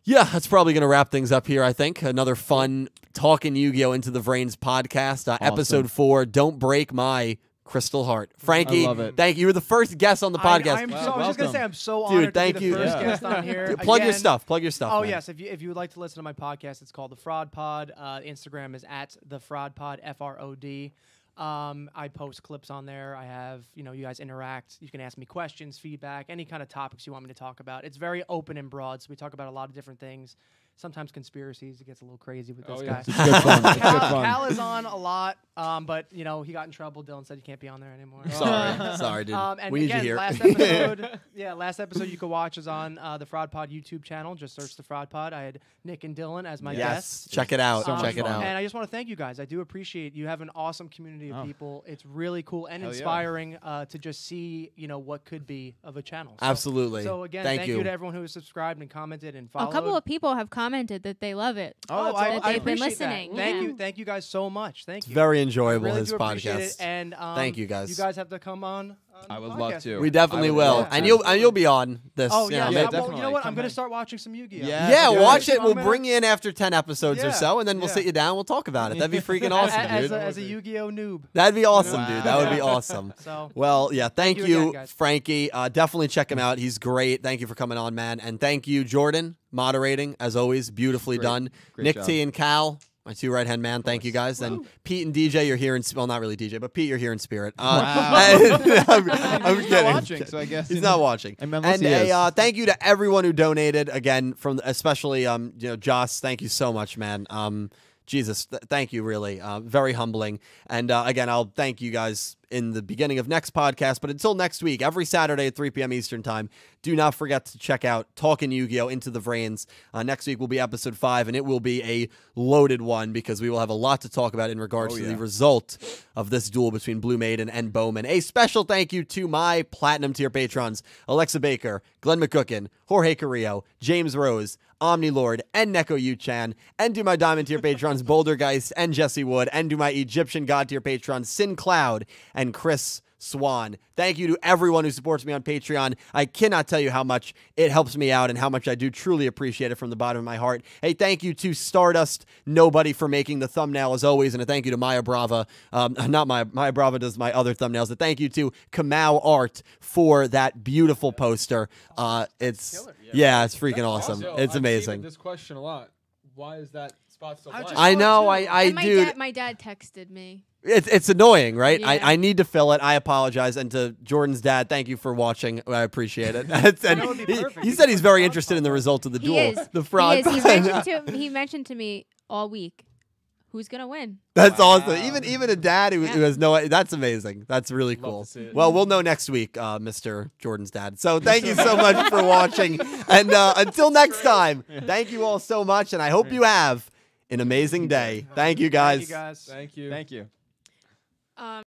yeah, that's probably going to wrap things up here, I think. Another fun talking Yu-Gi-Oh! Into the VRAINS podcast. Episode 4, Don't Break My Crystal Heart. Frankie, I love it. thank you. You were the first guest on the podcast. I was just gonna welcome. say I'm so Dude, honored thank to be you. the first Yeah. guest on here. Plug your Again, stuff. Plug your stuff. Oh man. yes, if you would like to listen to my podcast, it's called the Fraud Pod. Instagram is at the Fraud Pod, FROD. I post clips on there. I have you guys interact. You can ask me questions, feedback, any kind of topics you want me to talk about. It's very open and broad, so we talk about a lot of different things. Sometimes conspiracies. It gets a little crazy with this Oh, guy. yeah. It's good fun. It's good Cal, fun. Cal is on a lot, but he got in trouble. Dylan said you can't be on there anymore. Sorry. Sorry, dude. And we need again, you here. last episode you could watch is on the Fraud Pod YouTube channel. Just search the Fraud Pod. I had Nick and Dylan as my Yes. guests. Check it out. So much Check it fun. out. And I just want to thank you guys. I do appreciate you have an awesome community of Oh. people. It's really cool and Hell yeah. inspiring to just see what could be of a channel. So, Absolutely. So again, thank thank you to everyone who has subscribed and commented and followed. A couple of people have commented that they love it. Oh, that's I awesome. They've been appreciate that. listening. Thank Yeah. you, thank you guys so much. Thank It's you. very I enjoyable, really his do appreciate podcast. it. And Thank you, guys. You guys have to come on. I would the love podcast. to. We definitely I would will. love And to. you'll be on this. Oh you yeah, know, yeah, well, you definitely. know what? I'm Come gonna back. start watching some Yu-Gi-Oh. Yeah. Yeah, Yeah, watch yeah. it. We'll bring you in after 10 episodes or Yeah. so, and then we'll Yeah. sit you down. We'll talk about it. That'd be freaking awesome, as dude. a Yu-Gi-Oh noob. That'd be awesome, Wow. dude. That would be awesome. So Well, yeah, thank you you, again, guys. Frankie. Definitely check him out. He's great. Thank you for coming on, man. And thank you, Jordan, moderating, as always. Beautifully Great. done. Great Nick job. T and Cal, My two right-hand man, thank you guys. And Pete and DJ, you're here in, well, not really DJ, but Pete, you're here in spirit. Wow. I'm He's kidding. not watching, so I guess He's not watching. And unless And he is. thank you to everyone who donated, again, from especially, Joss, thank you so much, man. Jesus, thank you, really. Very humbling. And again, I'll thank you guys in the beginning of next podcast. But until next week, every Saturday at 3 p.m. Eastern Time, do not forget to check out Talkin' Yu-Gi-Oh! Into the VRAINS. Next week will be episode 5, and it will be a loaded one because we will have a lot to talk about in regards to the result of this duel between Blue Maiden and Bohman. A special thank you to my Platinum tier patrons, Alexa Baker, Glen McGookin, Jorge Carrillo, James Rose, Omni Lord, and Neko Yuu-Chan, and to my Diamond tier patrons, Bouldergeist and Jesse Wood, and to my Egyptian God tier patrons, Syn Cloud and Chris Swan. Thank you to everyone who supports me on Patreon. I cannot tell you how much it helps me out and how much I do truly appreciate it from the bottom of my heart. Hey, thank you to Stardust Nobody for making the thumbnail as always, and a thank you to Maya Brava. Not Maya Brava does my other thumbnails. A thank you to Kamau Art for that beautiful poster. It's it's freaking awesome. It's amazing. This question a lot. Why is that spot so blank? I know. I And do. my dad texted me. It's annoying, right? Yeah. I need to fill it. I apologize. And to Jordan's dad, thank you for watching. I appreciate it. And he said he's very interested in the result of the duel. He is. The fraud. He mentioned to me all week, who's gonna win? That's awesome. Even a dad who has no. That's amazing. That's really Love cool. to see it. Well, we'll know next week, Mr. Jordan's dad. So thank you so much for watching. And until next time, thank you all so much. And I hope you have an amazing day. Thank you, guys. Thank you, guys. Thank you. Thank you.